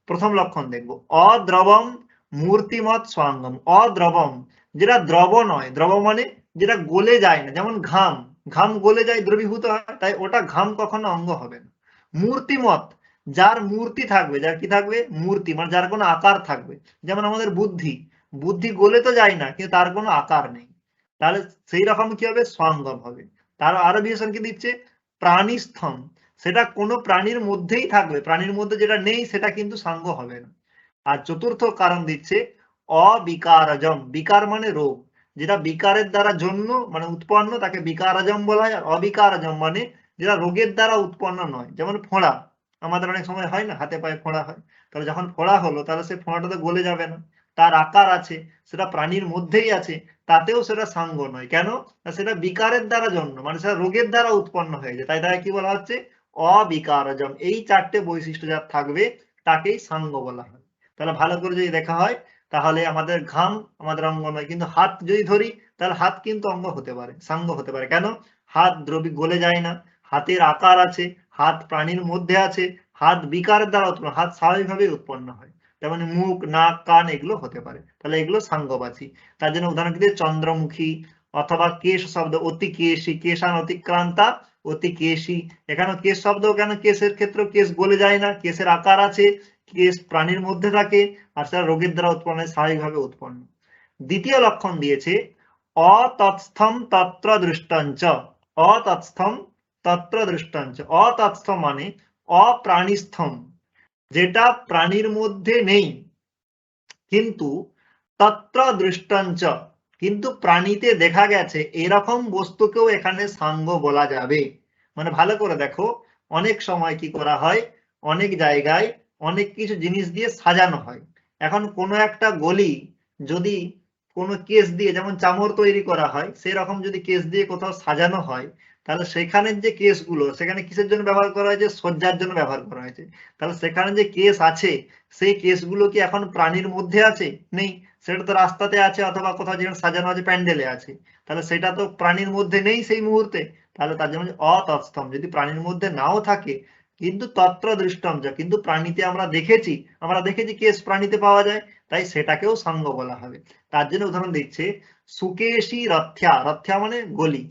প্রথম লক্ষণ দেখবো, অদ্রবম মূর্তিমৎ স্বাঙ্গম। অদ্রবম, যেটা দ্রব নয়। দ্রব মানে যেটা গলে যায় না, যেমন ঘাম। ঘাম গলে যায়, দ্রবীভূত হয়, তাই ওটা ঘাম কখনো অঙ্গ হবে না। মূর্তিমৎ, যার মূর্তি থাকবে, যার কি থাকবে? মূর্তি, মানে যার কোনো আকার থাকবে। যেমন আমাদের বুদ্ধি, বুদ্ধি গলে তো যায় না, কিন্তু তার কোনো আকার নেই, তাহলে সেই রকম কি হবে? স্বাঙ্গম হবে। তার আরো বিশেষণ কি দিচ্ছে? প্রাণীস্থম, সেটা কোনো প্রাণীর মধ্যেই থাকবে, প্রাণীর মধ্যে যেটা নেই সেটা কিন্তু সাঙ্গ হবে না। আর চতুর্থ কারণ দিচ্ছে অবিকারজম। বিকার মানে রোগ, যেটা বিকারের দ্বারা জন্য মানে উৎপন্ন, তাকে বিকারজম বলা হয়। আর অবিকারজম মানে যেটা রোগের দ্বারা উৎপন্ন নয়। যেমন ফোঁড়া, আমাদের অনেক সময় হয় না, হাতে পায়ে ফোঁড়া হয়, তাহলে যখন ফোঁড়া হলো, তাহলে সেই ফোঁড়াটা তো গলে যাবে না, তার আকার আছে, সেটা প্রাণীর মধ্যেই আছে, তাতেও সেটা সাঙ্গ নয়। কেন? সেটা বিকারের দ্বারা জন্য, মানে সেটা রোগের দ্বারা উৎপন্ন হয়ে যায়, তাই তাকে কি বলা হচ্ছে? অবিকারজম। এই চারটে বৈশিষ্ট্য যার থাকবে তাকেই সাঙ্গ বলা হয়। তাহলে ভালো করে যদি দেখা হয়, তাহলে আমাদের ঘাম আমাদের অঙ্গ নয়, কিন্তু হাত যদি ধরি, তাহলে হাত কিন্তু অঙ্গ হতে পারে, সাঙ্গ হতে পারে। কেন? হাত দ্রবী গলে যায় না, হাতের আকার আছে, হাত প্রাণীর মধ্যে আছে, হাত বিকারের দ্বারা উৎপন্ন, হাত স্বাভাবিকভাবেই উৎপন্ন হয়। তেমন মুখ নাক কান এগুলো হতে পারে, তাহলে এগুলো সাঙ্গবাচী। তার জন্য উদাহরণ কি দিয়ে? চন্দ্রমুখী, অথবা কেশ শব্দ অতি কেশী, কেশান অতিক্রান্তা অতি কেশী। এখানে কেশ শব্দ, কেন? কেশের ক্ষেত্রে কেশ গলে যায় না, কেশের আকার আছে, কেশ প্রাণীর মধ্যে থাকে, আর সেটা রোগের দ্বারা উৎপন্ন হয়, স্বাভাবিকভাবে উৎপন্ন। দ্বিতীয় লক্ষণ দিয়েছে অতৎস্থম তত্র দৃষ্টঞ্চ। অতৎস্থম তত্র দৃষ্টঞ্চ। অতৎস্থম মানে অপ্রাণীস্থম, যেটা প্রাণীর মধ্যে নেই, কিন্তু তত্র দৃষ্টঞ্চ, কিন্তু প্রাণীতে দেখা গেছে এরকম বস্তুকেও এখানে সাঙ্গ বলা যাবে। মানে ভালো করে দেখো, অনেক সময় কি করা হয়, অনেক জায়গায় অনেক কিছু জিনিস দিয়ে সাজানো হয়। এখন কোনো একটা গলি যদি কোনো কেস দিয়ে, যেমন চামর তৈরি করা হয় সেরকম যদি কেস দিয়ে কোথাও সাজানো হয়, তাহলে সেখানের যে কেসগুলো সেখানে কিসের জন্য ব্যবহার করা হয়েছে, সজ্জার জন্য ব্যবহার করা হয়েছে। তাহলে সেখানে যে কেস আছে সেই কেসগুলো কি এখন প্রাণীর মধ্যে আছে? নেই। সেটা তো রাস্তাতে আছে অথবা কোথাও যেখানে সাজানো আছে প্যান্ডেলে আছে। তাহলে সেটা তো প্রাণীর মধ্যে নেই সেই মুহূর্তে। তাহলে তার জন্য অতৎস্থম, যদি প্রাণীর মধ্যে নাও থাকে কিন্তু তত্র দৃষ্টম, কিন্তু প্রাণীতে আমরা দেখেছি কেস প্রাণীতে পাওয়া যায়, তাই সেটাকেও সাঙ্গ বলা হবে। তার জন্য উদাহরণ দিচ্ছে, সুকেশী রথ্যা। রথ্যা মানে গলি,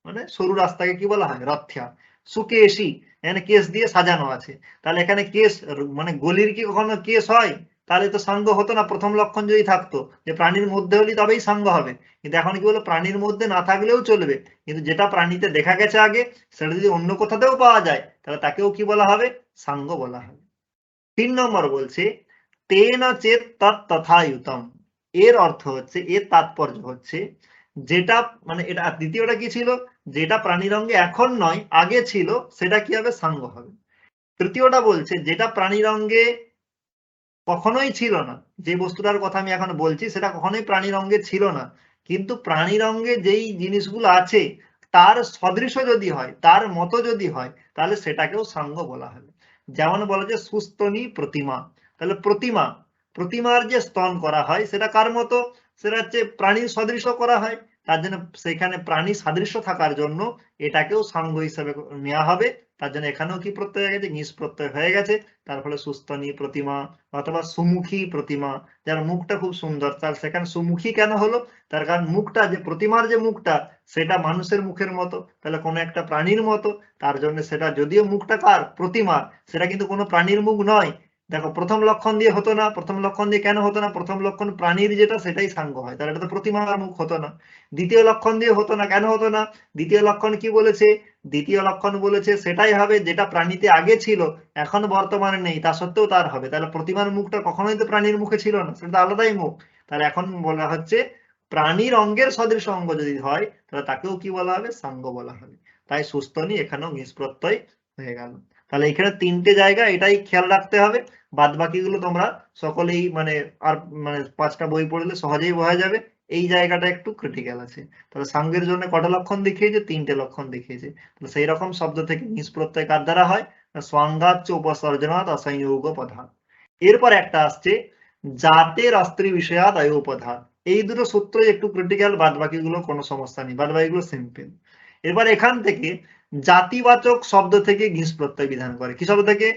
মানে সরু রাস্তাকে কি বলা হয়? রথ্যা। সুকেশী, এখানে কেস দিয়ে সাজানো আছে। তাহলে এখানে কেস মানে গলির কি কখনো কেস হয়? তাহলে তো সাঙ্গ হতো না। প্রথম লক্ষণ যদি থাকতো যে প্রাণীর মধ্যে হলে তবেই সাঙ্গ হবে, কিন্তু এখন কি বলো, প্রাণীর মধ্যে না থাকলেও চলবে, কিন্তু যেটা প্রাণীতে দেখা গেছে আগে সেটা যদি অন্য কোথাতেও পাওয়া যায় তাহলে তাকেও কি বলা হবে? সাঙ্গ বলা হবে। 3 নম্বর বলছে, তেন চেত তৎ তথায়ুতম। এর অর্থ হচ্ছে, এর তাৎপর্য হচ্ছে, যেটা মানে এটা দ্বিতীয়টা কি ছিল, যেটা প্রাণীর অঙ্গে এখন নয় আগে ছিল সেটা কি হবে? সাঙ্গ হবে। তৃতীয়টা বলছে, যেটা প্রাণীর অঙ্গে কখনোই ছিল না, যে বস্তুটার কথা আমি এখন বলছি সেটা কখনোই প্রাণীর অঙ্গে ছিল না, কিন্তু প্রাণীর অঙ্গে যেই জিনিসগুলো আছে তার সদৃশ যদি হয়, তার মতো যদি হয়, তাহলে সেটাকেও সাঙ্গ বলা হবে। যেমন বলা যায় সুস্তনী প্রতিমা। তাহলে প্রতিমার যে স্তন করা হয় সেটা কার মতো? সেটা হচ্ছে প্রাণীর সদৃশ করা হয়। তার জন্য সেখানে প্রাণী সাদৃশ্য থাকার জন্য এটাকেও সাঙ্গ হিসেবে নেওয়া হবে। তার জন্য এখানেও কি প্রত্যয় হয়ে গেছে? নিস প্রত্যয় হয়ে গেছে। তার ফলে সুস্তনী প্রতিমা অথবা সুমুখী প্রতিমা, যার মুখটা খুব সুন্দর, তার সেখানে সুমুখী কেন হলো? তার কারণ মুখটা, যে প্রতিমার যে মুখটা সেটা মানুষের মুখের মতো, তাহলে কোনো একটা প্রাণীর মতো, তার জন্য সেটা যদিও মুখটা কার? প্রতিমার, সেটা কিন্তু কোনো প্রাণীর মুখ নয়। দেখো, প্রথম লক্ষণ দিয়ে হতো না। প্রথম লক্ষণ দিয়ে কেন হতো না? প্রথম লক্ষণ প্রাণীর যেটা সেটাই সাঙ্গ হয়, তাহলে এটা তো প্রতিমার মুখ হতো না। দ্বিতীয় লক্ষণ দিয়ে হতো না, কেন হতো না? দ্বিতীয় লক্ষণ কি বলেছে? দ্বিতীয় লক্ষণ বলেছে সেটাই হবে যেটা প্রাণীতে আগে ছিল এখন বর্তমানে নেই, তা সত্ত্বেও তার হবে। তাহলে প্রতিমার মুখটা কখনোই তো প্রাণীর মুখে ছিল না, সেটা আলাদাই মুখ। তাহলে এখন বলা হচ্ছে প্রাণীর অঙ্গের সদৃশ অঙ্গ যদি হয় তাহলে তাকেও কি বলা হবে? সাঙ্গ বলা হবে। তাই সুস্তনী এখানেও নিস প্রত্যয় হয়ে গেল। তাহলে এখানে 3টে জায়গা, এটাই খেয়াল রাখতে হবে। বাদ বাকিগুলো তোমরা সকলেই মানে আর মানে 5টা বই পড়লে সহজেই বোঝা যাবে। এই জায়গাটা একটু ক্রিটিক্যাল আছে। তাহলে সাঙ্গের জন্য কটা লক্ষণ দেখিয়েছে? 3টে লক্ষণ দেখিয়েছে। তাহলে সেই রকম শব্দ থেকে নিস প্রত্যয় কার দ্বারা হয়? স্বাঙ্গাচ্চ উপসর্জনাৎ অসংযোগ পদাৎ। এরপর একটা আসছে জাতের অস্ত্রী বিষয়াৎ অয়োপধাত। এই দুটো সূত্রই একটু ক্রিটিক্যাল, বাদ বাকিগুলো কোনো সমস্যা নেই, বাদ বাকিগুলো সিম্পল। এবার এখান থেকে জাতিবাচক শব্দ থেকে ঘিস প্রত্যয় বিধান করে। কি শব্দ থেকে?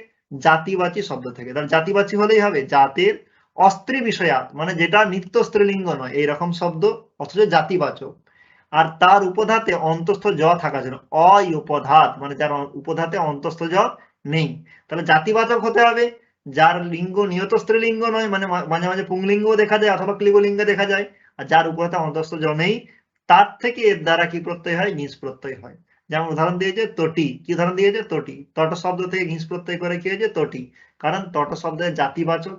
জাতিবাচী শব্দ থেকে। তাহলে জাতিবাচী হলেই হবে জাতের অস্ত্রী বিষয়াৎ, মানে যেটা নিত্য স্ত্রীলিঙ্গ নয় এইরকম শব্দ, অথচ জাতিবাচক। আর তার উপধাতে অন্তস্থ জ থাকার জন্য অপধাত, মানে যার উপধাতে অন্তস্থ জ নেই। তাহলে জাতিবাচক হতে হবে যার লিঙ্গ নিয়ত স্ত্রীলিঙ্গ নয়, মানে মাঝে মাঝে পুংলিঙ্গও দেখা যায় অথবা ক্লিবলিঙ্গ দেখা যায়, আর যার উপধাতে অন্তস্থ জ নেই, তার থেকে এর দ্বারা কি প্রত্যয় হয়? নিস প্রত্যয় হয়। যেমন উদাহরণ দিয়েছে তটি। কি উদাহরণ দিয়েছে? তটি। তট শব্দ থেকে ঘিস প্রত্যয় করে কি হয়েছে? তটি। কারণ তট শব্দের জাতিবাচক,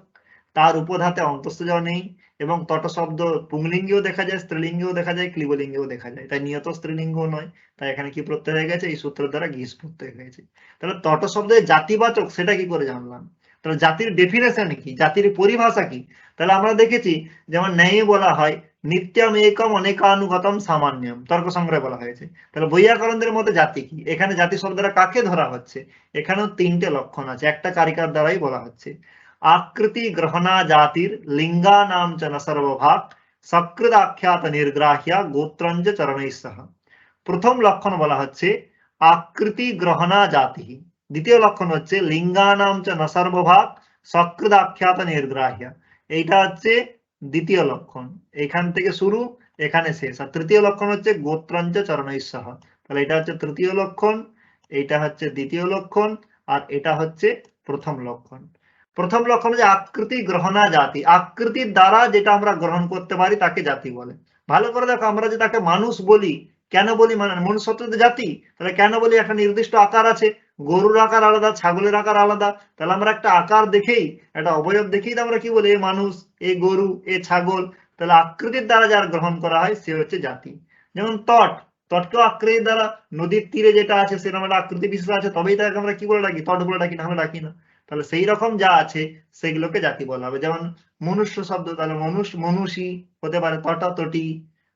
তার উপধাতে অন্তস্থ জ নেই, এবং তট শব্দ পুংলিঙ্গেও দেখা যায়, স্ত্রীলিঙ্গেও দেখা যায়, ক্লিবলিঙ্গেও দেখা যায়, তাই নিয়ত স্ত্রীলিঙ্গ নয়। তাই এখানে কি প্রত্যয় হয়ে গেছে? এই সূত্রের দ্বারা ঘিস প্রত্যয় হয়েছে। তাহলে তট শব্দের জাতিবাচক সেটা কি করে জানলাম? তাহলে জাতির ডেফিনেশন কি, জাতির পরিভাষা কি? তাহলে আমরা দেখেছি যেমন ন্যায় বলা হয় নিত্যম একম অনেকানুগতম সামান্যম, তর্ক সংগ্রহে বলা হয়েছে। তাহলে বৈয়াকরণদের মধ্যে জাতি কি? এখানে জাতি শব্দটা কাকে ধরা হচ্ছে? এখানেও 3টে লক্ষণ আছে, একটা কারিকার দ্বারাই বলা হচ্ছে। আকৃতি গ্রহণা জাতির লিঙ্গানাম চ ন সর্বভাগ সকৃত আখ্যাত নির্গ্রাহ্যা গোত্রঞ্জ চরণৈঃ সহ। প্রথম লক্ষণ বলা হচ্ছে আকৃতি গ্রহণা জাতি। দ্বিতীয় লক্ষণ হচ্ছে লিঙ্গানাম চ ন সর্বভাগ সকৃত আখ্যাত নির্গ্রাহ্যা। এইটা হচ্ছে দ্বিতীয় লক্ষণ, এখান থেকে শুরু এখানে শেষ। আর তৃতীয় লক্ষণ হচ্ছে গোত্রঞ্চ চরণৈঃ সহ। তাহলে এটা হচ্ছে তৃতীয় লক্ষণ, এইটা হচ্ছে দ্বিতীয় লক্ষণ, আর এটা হচ্ছে প্রথম লক্ষণ। প্রথম লক্ষণ হচ্ছে আকৃতি গ্রহণা জাতি। আকৃতির দ্বারা যেটা আমরা গ্রহণ করতে পারি তাকে জাতি বলে। ভালো করে দেখো, আমরা যে তাকে মানুষ বলি, কেন বলি? মানে মনুষ্য তো জাতি, তাহলে কেন বলি? একটা নির্দিষ্ট আকার আছে, গরুর আকার আলাদা, ছাগলের আকার আলাদা। তাহলে আমরা একটা আকার দেখেই, একটা অবয়ব দেখেই আমরা কি বলি? এ মানুষ, এ গরু, এ ছাগল। তাহলে আকৃতির দ্বারা যার গ্রহণ করা হয় সে হচ্ছে জাতি। যেমন তট, তটকেও আকৃতির দ্বারা, নদীর তীরে যেটা আছে সেরকম একটা আকৃতি বিশেষ আছে, তবেই তাকে আমরা কি বলে ডাকি, তট বলে ডাকি, না হলে ডাকি না। তাহলে সেই রকম যা আছে সেগুলোকে জাতি বলা হবে। যেমন মনুষ্য শব্দ, তাহলে মনুষী হতে পারে, তটা তটি।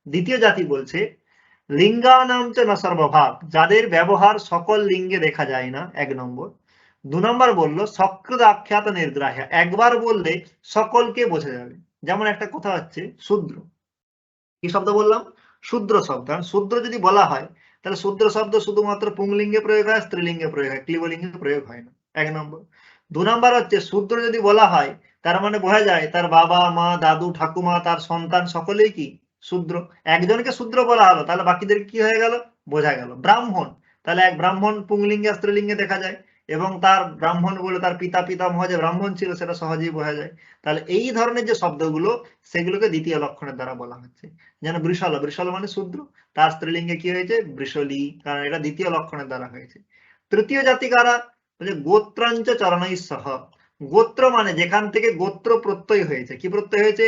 দ্বিতীয় জাতি বলছে লিঙ্গানাম চ ন সর্বভাগ, যাদের ব্যবহার সকল লিঙ্গে দেখা যায় না, 1 নম্বর। 2 নম্বর বললো সকৃত আখ্যাত নির্গ্রাহ্য, একবার বললে সকলকে বোঝা যাবে। যেমন একটা কথা হচ্ছে শূদ্র, কি শব্দ বললাম, শূদ্র শব্দ। শূদ্র যদি বলা হয় তাহলে শূদ্র শব্দ শুধুমাত্র পুংলিঙ্গে প্রয়োগ হয়, স্ত্রীলিঙ্গে প্রয়োগ হয়, ক্লিবলিঙ্গে প্রয়োগ হয় না, 1 নম্বর। 2 নম্বর হচ্ছে শূদ্র যদি বলা হয় তার মানে বোঝা যায় তার বাবা মা দাদু ঠাকুমা তার সন্তান সকলেই কি শূদ্র। একজনকে শূদ্র বলা হলো তাহলে বাকিদের কি হয়ে গেল, বোঝা গেল। ব্রাহ্মণ, তাহলে এক ব্রাহ্মণ পুংলিঙ্গে স্ত্রীলিঙ্গে দেখা যায়, এবং তার ব্রাহ্মণ বলে তার পিতা পিতামহ যে ব্রাহ্মণ ছিল সেটা সহজেই বোঝা যায়। তাহলে এই ধরনের যে শব্দগুলো সেগুলোকে দ্বিতীয় লক্ষণের দ্বারা বলা হচ্ছে। যেন বৃষল, বৃষল মানে শূদ্র, তার স্ত্রীলিঙ্গে কি হয়েছে বৃষলী, কারণ এটা দ্বিতীয় লক্ষণের দ্বারা হয়েছে। তৃতীয় জাতি কারা, গোত্রাঞ্চ চরণৈ সহ, গোত্র মানে যেখান থেকে গোত্র প্রত্যয় হয়েছে, কি প্রত্যয় হয়েছে,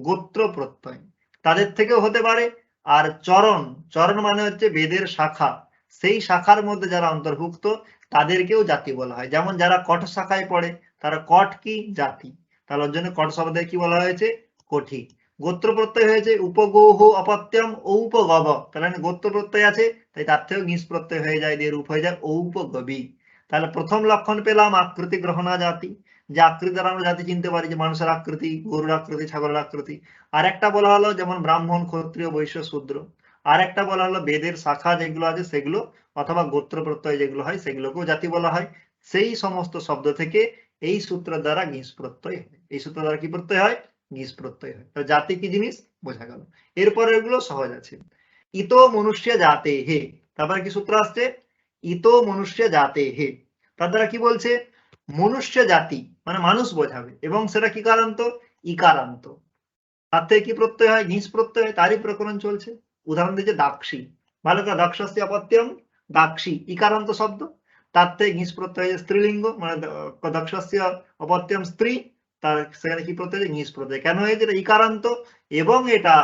গোত্র প্রত্যয়, তাদের থেকেও হতে পারে। আর চরণ, চরণ মানে হচ্ছে বেদের শাখা, সেই শাখার মধ্যে যারা অন্তর্ভুক্ত তাদেরকেও জাতি বলা হয়। যেমন যারা কঠ শাখায় পড়ে তারা কঠ কি জাতি, তাহলে ওর জন্য কঠ শব্দে কি বলা হয়েছে, কঠি। গোত্র প্রত্যয় হয়েছে উপগৌহ অপত্যম ঔপগব, তাহলে গোত্র প্রত্যয় আছে তাই তার থেকেও গিস প্রত্যয় হয়ে যায়, দিয়ে রূপ হয়ে যায় ঔপগবী। তাহলে প্রথম লক্ষণ পেলাম আকৃতি গ্রহণা জাতি, যে আকৃতি দ্বারা আমরা জাতি চিনতে পারি, যে মানুষের আকৃতি, গরুর আকৃতি, ছাগলের আকৃতি। আর একটা বলা হলো যেমন ব্রাহ্মণ ক্ষত্রিয় বৈশ্য শূদ্র। আর একটা বলা হলো বেদের শাখা যেগুলো আছে সেগুলো, অথবা গোত্র প্রত্যয় যেগুলো হয় সেগুলোকেও জাতি বলা হয়। সেই সমস্ত শব্দ থেকে এই সূত্র দ্বারা গিস প্রত্যয় হয়, এই সূত্র দ্বারা কি প্রত্যয় হয়, গিস প্রত্যয় হয়। তাহলে জাতি কি জিনিস বোঝা গেল। এরপরে এগুলো সহজ আছে। ইতো মনুষ্য জাতে হে, তারপরে কি সূত্র আসছে, ইতো মনুষ্য জাতে হে, তার দ্বারা কি বলছে, মনুষ্য জাতি মানে মানুষ বোঝাবে, এবং সেটা কি কারান্ত, ইকারান্ত। তার থেকে কি প্রত্যয় হয়, গিস প্রত্যয় হয়, তারই প্রকরণ চলছে। উদাহরণ দিচ্ছে দাক্ষী, ভালো করে, দক্ষস্য অপত্যম দাক্ষী, ইকারান্ত শব্দ, তার থেকে গিস প্রত্যয় হয় স্ত্রীলিঙ্গ, মানে দক্ষস্য অপত্যম স্ত্রী, তার সেখানে কি প্রত্যয় হয়, গিস প্রত্যয়। কেন হয়েছে, এটা ইকারান্ত, এবং এটা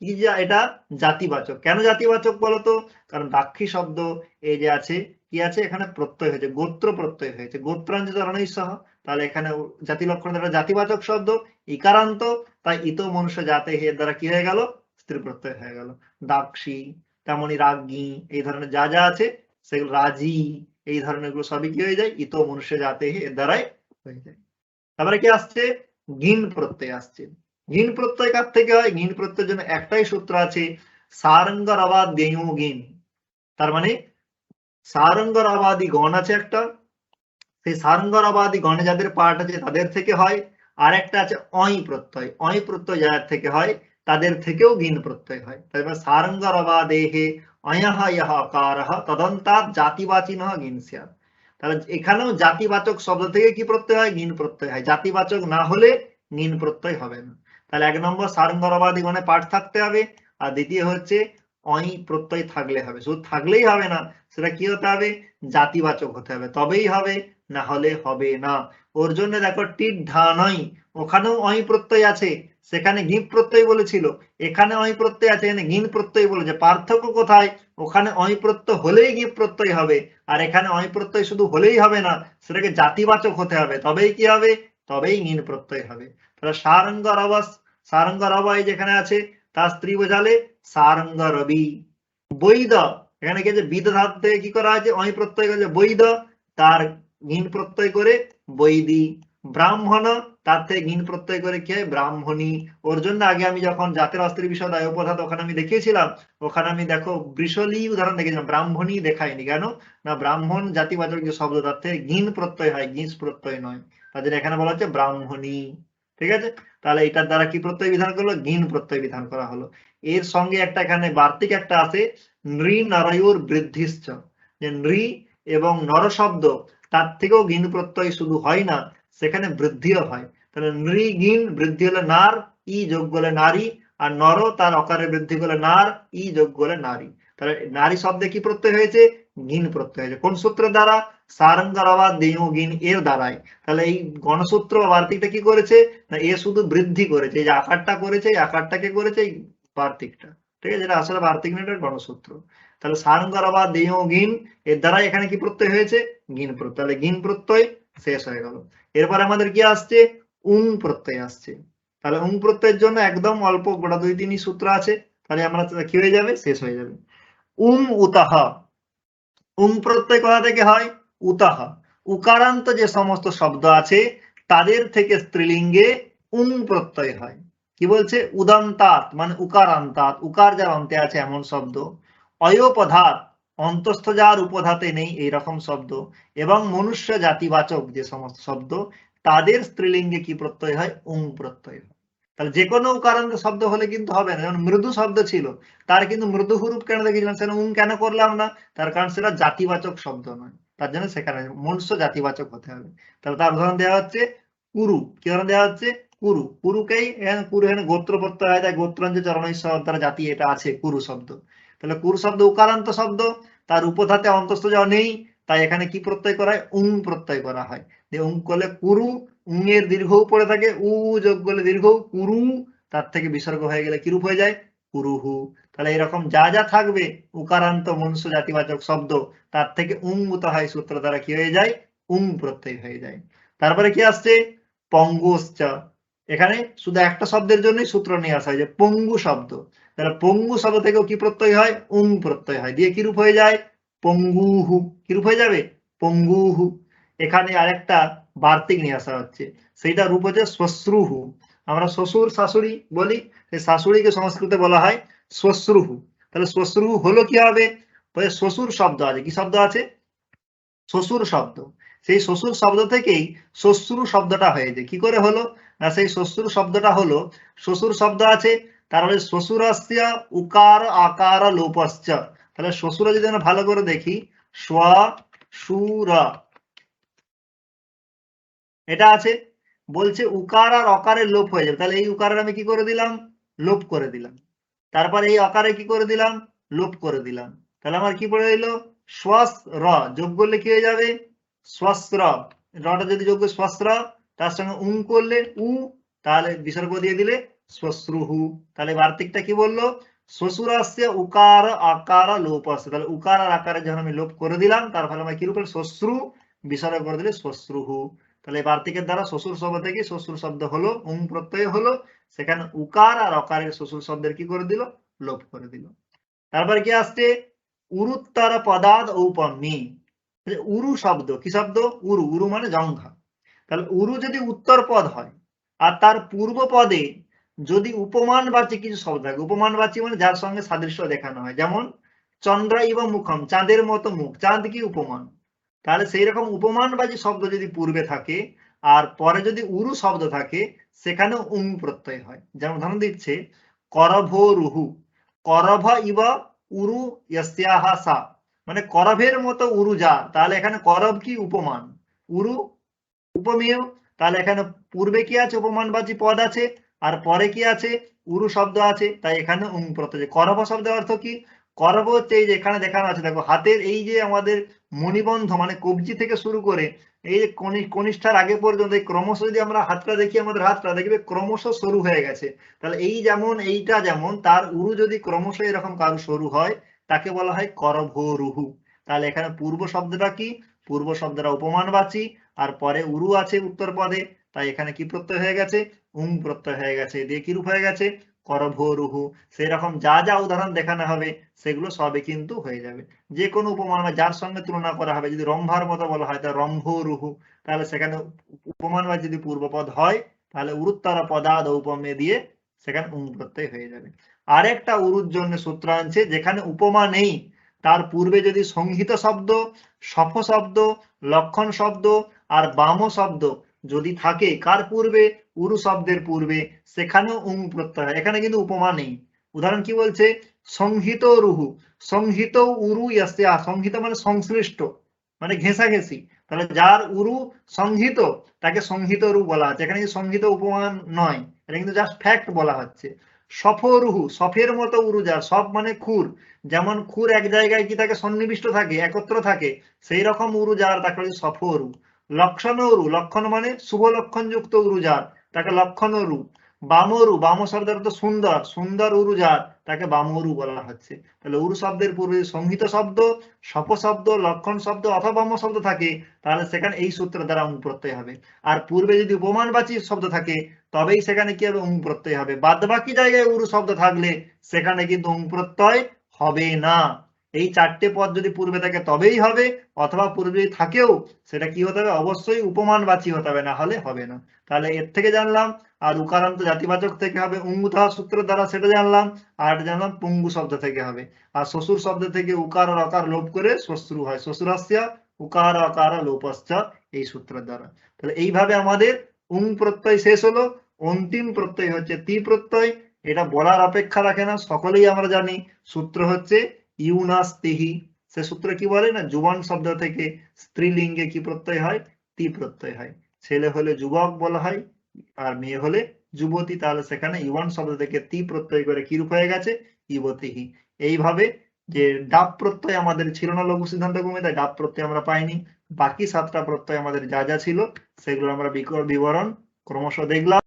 কি, এটা জাতিবাচক। কেন জাতিবাচক বলতো, কারণ দাক্ষী শব্দ এই যে আছে কি আছে, এখানে প্রত্যয় হয়েছে, গোত্র প্রত্যয় হয়েছে, গোত্রাঞ্চ চরণৈ সহ, তাহলে এখানে জাতি লক্ষণ দ্বারা জাতিবাচক শব্দ, ইকারান্ত, তাই ইতো মনুষ্য জাতে হে দ্বারা কি হয়ে গেল, স্ত্রী প্রত্যয় হয়ে গেল। দাক্ষী, তেমনি রাজ্ঞী, এই ধরনের যা যা আছে সেগুলো, রাজি, এই ধরনের গুলো সবই কি হয়ে যায়, ইতো মনুষ্য জাতে হে এর দ্বারাই হয়ে যায়। তারপরে কি আসছে, গিন প্রত্যয় আসছে। গিন প্রত্যয় কার থেকে হয়, গিন প্রত্যয়ের জন্য একটাই সূত্র আছে, সারঙ্গর আবাদ দেয়ু গিন, তার মানে সারঙ্গর আবাদি গণ আছে একটা, সেই সারঙ্গর আবাদি গণে যাদের পাঠ আছে তাদের থেকে হয়। আর একটা আছে অই প্রত্যয়, অই প্রত্যয় যাদের থেকে হয় তাদের থেকেও গিন প্রত্যয় হয়। তারপর সারঙ্গর আবাদেহে অয়ঃ ইহ আকারঃ তদন্তাৎ জাতিবাচিনঃ গিন স্যাৎ, তাহলে এখানেও জাতিবাচক শব্দ থেকে কি প্রত্যয় হয়, গিন প্রত্যয় হয়, জাতিবাচক না হলে গিন প্রত্যয় হবে না। তাহলে 1 নম্বর সারঙ্গর আবাদি গণে পাঠ থাকতে হবে, আর দ্বিতীয় হচ্ছে অই প্রত্যয় থাকলে হবে। শুধু থাকলেই হবে না, সেটা কি হতে হবে, জাতিবাচক হতে হবে, তবেই হবে, না হলে হবে না। ওর জন্য দেখো টিট ধানই, ওখানেও অই প্রত্যয় আছে, সেখানে গিন প্রত্যয় বলেছিল, এখানে অই প্রত্যয় আছে, এখানে গিন প্রত্যয় বলেছে। পার্থক্য কোথায়, ওখানে অই প্রত্যয় হলেই গিন প্রত্যয় হবে, আর এখানে অই প্রত্যয় শুধু হলেই হবে না, সেটাকে জাতিবাচক হতে হবে, তবেই কি হবে, তবেই গিন প্রত্যয় হবে। তাহলে সারঙ্গ রবস, সারঙ্গ রবাই যেখানে আছে তার স্ত্রী বোঝালে সারঙ্গ রবি। বৈদ, এখানে কি আছে, বিদ ধাতু থেকে কি করা আছে, অই প্রত্যয় করেছে বৈদ, তার গিন প্রত্যয় করে বৈদি। ব্রাহ্মণ, তার থেকে গিন প্রত্যয় করে কি হয়, ব্রাহ্মণী। ওর জন্য আগে আমি যখন জাতের অস্ত্রের বিষয় দায় উপধাত ওখানে আমি দেখিয়েছিলাম, ওখানে আমি দেখো বৃষলী উদাহরণ দেখেছিলাম, ব্রাহ্মণী দেখায়নি। কেন না, ব্রাহ্মণ জাতিবাচক যে শব্দ তার থেকে গিন প্রত্যয় হয়, গিস প্রত্যয় নয়, তাদের এখানে বলা হচ্ছে ব্রাহ্মণী। ঠিক আছে, তাহলে এটার দ্বারা কি প্রত্যয় বিধান করলো, গিন প্রত্যয় বিধান করা হলো। এর সঙ্গে একটা এখানে বার্তিক একটা আছে, নৃ নরয়ুর বৃদ্ধিশ্চ, যে নৃ এবং নর শব্দ তার থেকেও গিন প্রত্যয় শুধু হয় না, সেখানে বৃদ্ধিও হয়। তাহলে নৃ গিন, বৃদ্ধি হলে নার, ই যোগ করলে নারী, আর নর তার অকারে বৃদ্ধি করলে নার, ই যোগ করলে নারী। তাহলে নারী শব্দে কি প্রত্যয় হয়েছে, গিন প্রত্যয় হয়েছে। কোন সূত্রের দ্বারা, সারঙ্গারবা দেয়গিন এর দ্বারাই। তাহলে এই গণসূত্র বার্তিকটা কি করেছে না, এ শুধু বৃদ্ধি করেছে, এই যে আকারটা করেছে এই আকারটাকে করেছে এই বার্তিকটা, ঠিক আছে, যেটা আসলে বার্তিক না, এটা গণসূত্র। তাহলে সারঙ্গারবা দেয়গিন এর দ্বারা এখানে কি প্রত্যয় হয়েছে, গিন প্রত্যয়, তাহলে গিন প্রত্যয় শেষ হয়ে গেল। এরপর আমাদের কি আসছে, উং প্রত্যয় আসছে। তাহলে উং প্রত্যয়ের জন্য একদম অল্প গোটা 2-3 সূত্র আছে, তাহলে আমরা কি হয়ে যাবে, শেষ হয়ে যাবে। উং উতাহ, উং প্রত্যয় কোথা থেকে হয়, উতাহ, উকারান্ত যে সমস্ত শব্দ আছে তাদের থেকে স্ত্রীলিঙ্গে উং প্রত্যয় হয়। কি বলছে, উদন্তাৎ মানে উকারান্তাৎ, উকার যার অন্তে আছে এমন শব্দ, অয়োপধাত অন্তস্থ যার উপধাতে নেই এইরকম শব্দ, এবং মনুষ্য জাতিবাচক যে সমস্ত শব্দ তাদের স্ত্রীলিঙ্গে কি প্রত্যয় হয়, উং প্রত্যয় হয়। তাহলে যে কোনো উকারান্ত শব্দ হলে কিন্তু হবে না, যেমন মৃদু শব্দ ছিল তার কিন্তু মৃদু হুরুপ কেন দেখেছিলাম, সেখানে উং কেন করলাম না, তার কারণ সেটা জাতিবাচক শব্দ নয়, তার জন্য সেখানে মনুষ্য জাতিবাচক হতে হবে। তাহলে তার উদাহরণ দেওয়া হচ্ছে কুরু, কি উদাহরণ দেওয়া হচ্ছে, কুরু, কুরুকেই কুরু এখানে গোত্র প্রত্যয় হয়, তাই গোত্রাঞ্চ চরণৈশ্বর দ্বারা জাতি এটা আছে কুরু শব্দ। তাহলে কুরু শব্দ উকারান্ত শব্দ, তার উপধাতে অন্তস্থ যাওয়া নেই, তাই এখানে কি প্রত্যয় করা হয়, উং প্রত্যয় করা হয়। উং করলে কুরু, উং এর দীর্ঘ পড়ে থাকে, উ যোগ করলে দীর্ঘ কুরু, তার থেকে বিসর্গ হয়ে গেলে কিরূপ হয়ে যায়, কুরুহু। তাহলে এরকম যা যা থাকবে উকারান্ত মনুষ্য জাতিবাচক শব্দ তার থেকে উং উতাহাই সূত্র দ্বারা কি হয়ে যায়, উং প্রত্যয় হয়ে যায়। তারপরে কি আসছে, পঙ্গুশ্চ, এখানে শুধু একটা শব্দের জন্যই সূত্র নিয়ে আসা হয় যে পঙ্গু শব্দ, তাহলে পঙ্গু শব্দ থেকেও কি প্রত্যয় হয়, উং প্রত্যয় হয়, দিয়ে কিরূপ হয়ে যায়, পঙ্গুহু, কিরূপ হয়ে যাবে, পঙ্গুহু। এখানে আরেকটা বার্তিক নিয়ে আসা হচ্ছে, সেইটা রূপ হচ্ছে শ্মশ্রুহু। আমরা শ্বশুর শাশুড়ি বলি, সেই শাশুড়িকে সংস্কৃতে বলা হয় শ্মশ্রুহু। তাহলে শ্মশ্রুহু হলো কি হবে, শ্বশুর শব্দ আছে, কি শব্দ আছে, শ্বশুর শব্দ, সেই শ্বশুর শব্দ থেকেই শ্বশ্রু শব্দটা হয়েছে, কি করে হলো না, সেই শ্বশুর শব্দটা হলো, শ্বশুর শব্দ আছে, তাহলে শ্বশুরস্য উকার আকার লোপশ্চ, তাহলে শ্বশুর যদি আমরা ভালো করে দেখি, স্ব সুর এটা আছে, বলছে উকার আর অকারের লোপ হয়ে যাবে, তাহলে এই উকারের আমি কি করে দিলাম, লোপ করে দিলাম, তারপর এই অকারে কি করে দিলাম, লোপ করে দিলাম, তাহলে আমার কি পড়ে রইলো, শ্বাস র যোগ করলে কি হয়ে যাবে, স্বস্র, রটা যদি যোগ করে স্বস্র, তার সঙ্গে উং করলে উ, তাহলে বিসর্গ দিয়ে দিলে শ্মশ্রুহু। তাহলে বার্তিকটা কি বললো, শ্বশুরাস্য উকার আকার লোপ আসছে, তাহলে উকার আর আকারে যখন আমি লোপ করে দিলাম তার ফলে আমার কি রূপ হলো, শ্মশ্রু, বিসর্গ করে দিলে শ্মশ্রুহু। তাহলে বার্তিকের দ্বারা শ্বশুর শব্দ থেকে শ্বশুর শব্দ হলো, উং প্রত্যয় হলো, সেখানে উকার আর অকারের শ্বশুর শব্দের কি করে দিল, লোপ করে দিল। তারপর কি আসছে, উরুত্তর পদাদ ঔপম্যি, উরু শব্দ, কি শব্দ, উরু, উরু মানে জংঘা, তাহলে উরু যদি উত্তর পদ হয় আর তার পূর্ব পদে যদি উপমানবাচী কিছু শব্দ থাকে, উপমানবাচী মানে যার সঙ্গে সাদৃশ্য দেখানো হয়, যেমন চন্দ্র ইব মুখম, চাঁদের মতো মুখ, চাঁদ কি উপমান, তাহলে সেই রকম উপমানবাচী শব্দ যদি পূর্বে থাকে আর পরে যদি উরু শব্দ থাকে সেখানে উং প্রত্যয় হয়। যেমন উদাহরণ দিচ্ছে, করভোরুহু, করভ ইব উরু ইয়স্যাহা সা, মানে করভের মতো উরু যা, তাহলে এখানে করভ কি উপমান, উরু উপমেয়, তাহলে এখানে পূর্বে কি আছে, উপমানবাচী পদ আছে, আর পরে কি আছে, উরু শব্দ আছে, তাই এখানে উং প্রত্যয়। করভ শব্দের অর্থ কি, করভ হচ্ছে এই যে এখানে দেখানো আছে, দেখো হাতের এই যে আমাদের মণিবন্ধ মানে কবজি থেকে শুরু করে এই যে কনিষ্ঠার আগে পর্যন্ত এই ক্রমশ যদি আমরা হাতটা দেখি, আমাদের হাতটা দেখবে ক্রমশ সরু হয়ে গেছে, তাহলে এই যেমন এইটা যেমন তার উরু যদি ক্রমশ এরকম কারো সরু হয় তাকে বলা হয় করভোরুহু। তাহলে এখানে পূর্ব শব্দটা কি, পূর্ব শব্দটা উপমানবাচী আর পরে উরু আছে উত্তর পদে, তাই এখানে কি প্রত্যয় হয়ে গেছে, উং প্রত্যয় হয়ে গেছে, দিয়ে কি রূপ হয়ে গেছে, করভোরুহু। সেই রকম যা যা উদাহরণ দেখানো হবে সেগুলো সবই কিন্তু হয়ে যাবে। যে কোনো উপমান যার সঙ্গে তুলনা করা হবে, যদি রম্ভার মতো বলা হয় তা রম্ভোরুহু, তাহলে সেখানে উপমান বা যদি পূর্বপদ হয় তাহলে উরুত্তর পদাদ ঔপমে দিয়ে সেখানে উং প্রত্যয় হয়ে যাবে। আরেকটা উরুর জন্য সূত্র আনছে, যেখানে উপমা নেই তার পূর্বে যদি সংহিত শব্দ, সফ শব্দ, লক্ষণ শব্দ আর বাম শব্দ যদি থাকে, কার পূর্বে, উরু শব্দের পূর্বে, সেখানেও উং প্রত্যয় হয়। এখানে কিন্তু উপমা নেই। উদাহরণ কি বলছে, সংহিত রুহু, সংহিত উরু ইয়াস্যা, সংহিত মানে সংশ্লিষ্ট মানে ঘেঁষাঘেঁষি, তাহলে যার উরু সংহিত তাকে সংহিত রু বলা হচ্ছে, এখানে কিন্তু সংহিত উপমান নয়, এটা কিন্তু জাস্ট ফ্যাক্ট বলা হচ্ছে। সফরুহু, সফের মতো উরু যার, সব মানে খুর, যেমন খুর এক জায়গায় কি থাকে, সন্নিবিষ্ট থাকে, একত্র থাকে, সেই রকম উরু যার তাকে বলে সফরু। লক্ষণ উরু, লক্ষণ মানে শুভ লক্ষণ যুক্ত উরু যার তাকে লক্ষণ উরু। বামরু, বাম শব্দের অর্থ সুন্দর, সুন্দর উরু যার তাকে বামরু বলা হচ্ছে। তাহলে উরু শব্দের পূর্বে সংহিত শব্দ, সপ শব্দ, লক্ষণ শব্দ অথবা বাম্য শব্দ থাকে, তাহলে সেখানে এই সূত্র দ্বারা উং প্রত্যয় হবে। আর পূর্বে যদি উপমানবাচী শব্দ থাকে তবেই সেখানে কি হবে, উং প্রত্যয় হবে। বাদ বাকি জায়গায় উরু শব্দ থাকলে সেখানে কিন্তু উং প্রত্যয় হবে না। এই চারটে পদ যদি পূর্বে থাকে তবেই হবে, অথবা পূর্বে থাকেও সেটা কি হতে হবে, অবশ্যই উপমানবাচী হতে হবে, না হলে হবে না। তাহলে এর থেকে জানলাম। আর উকারান্ত জাতিবাচক থেকে হবে উঙ্গুতা সূত্র দ্বারা, সেটা জানলাম। আর জানলাম পুঙ্গু শব্দ থেকে হবে। আর শ্বশুর শব্দ থেকে উকার আর অকার লোপ করে শ্বশ্রু হয়, শ্বশুরাস্য উকার অকার লোপশ্চ, এই সূত্রের দ্বারা। তাহলে এইভাবে আমাদের উং প্রত্যয় শেষ হলো। অন্তিম প্রত্যয় হচ্ছে তি প্রত্যয়। এটা বলার অপেক্ষা রাখে না, সকলেই আমরা জানি। সূত্র হচ্ছে ইউনাস্তিহি। সে সূত্র কি বলে না, যুবন শব্দ থেকে স্ত্রীলিঙ্গে কি প্রত্যয় হয়, তি প্রত্যয় হয়। ছেলে হলে যুবক বলা হয়, আর মেয়ে হলে যুবতী, তাহলে সেখানে ইউয়ান শব্দ থেকে তি প্রত্যয় করে কি রূপ হয়ে গেছে, ইবতিহি। এইভাবে যে ডাব প্রত্যয় আমাদের ছিল না লঘু সিদ্ধান্ত কমে, তাই ডাব প্রত্যয় আমরা পাইনি। বাকি 7টা প্রত্যয় আমাদের যা যা ছিল সেগুলো আমরা বিবরণ ক্রমশ দেখলাম।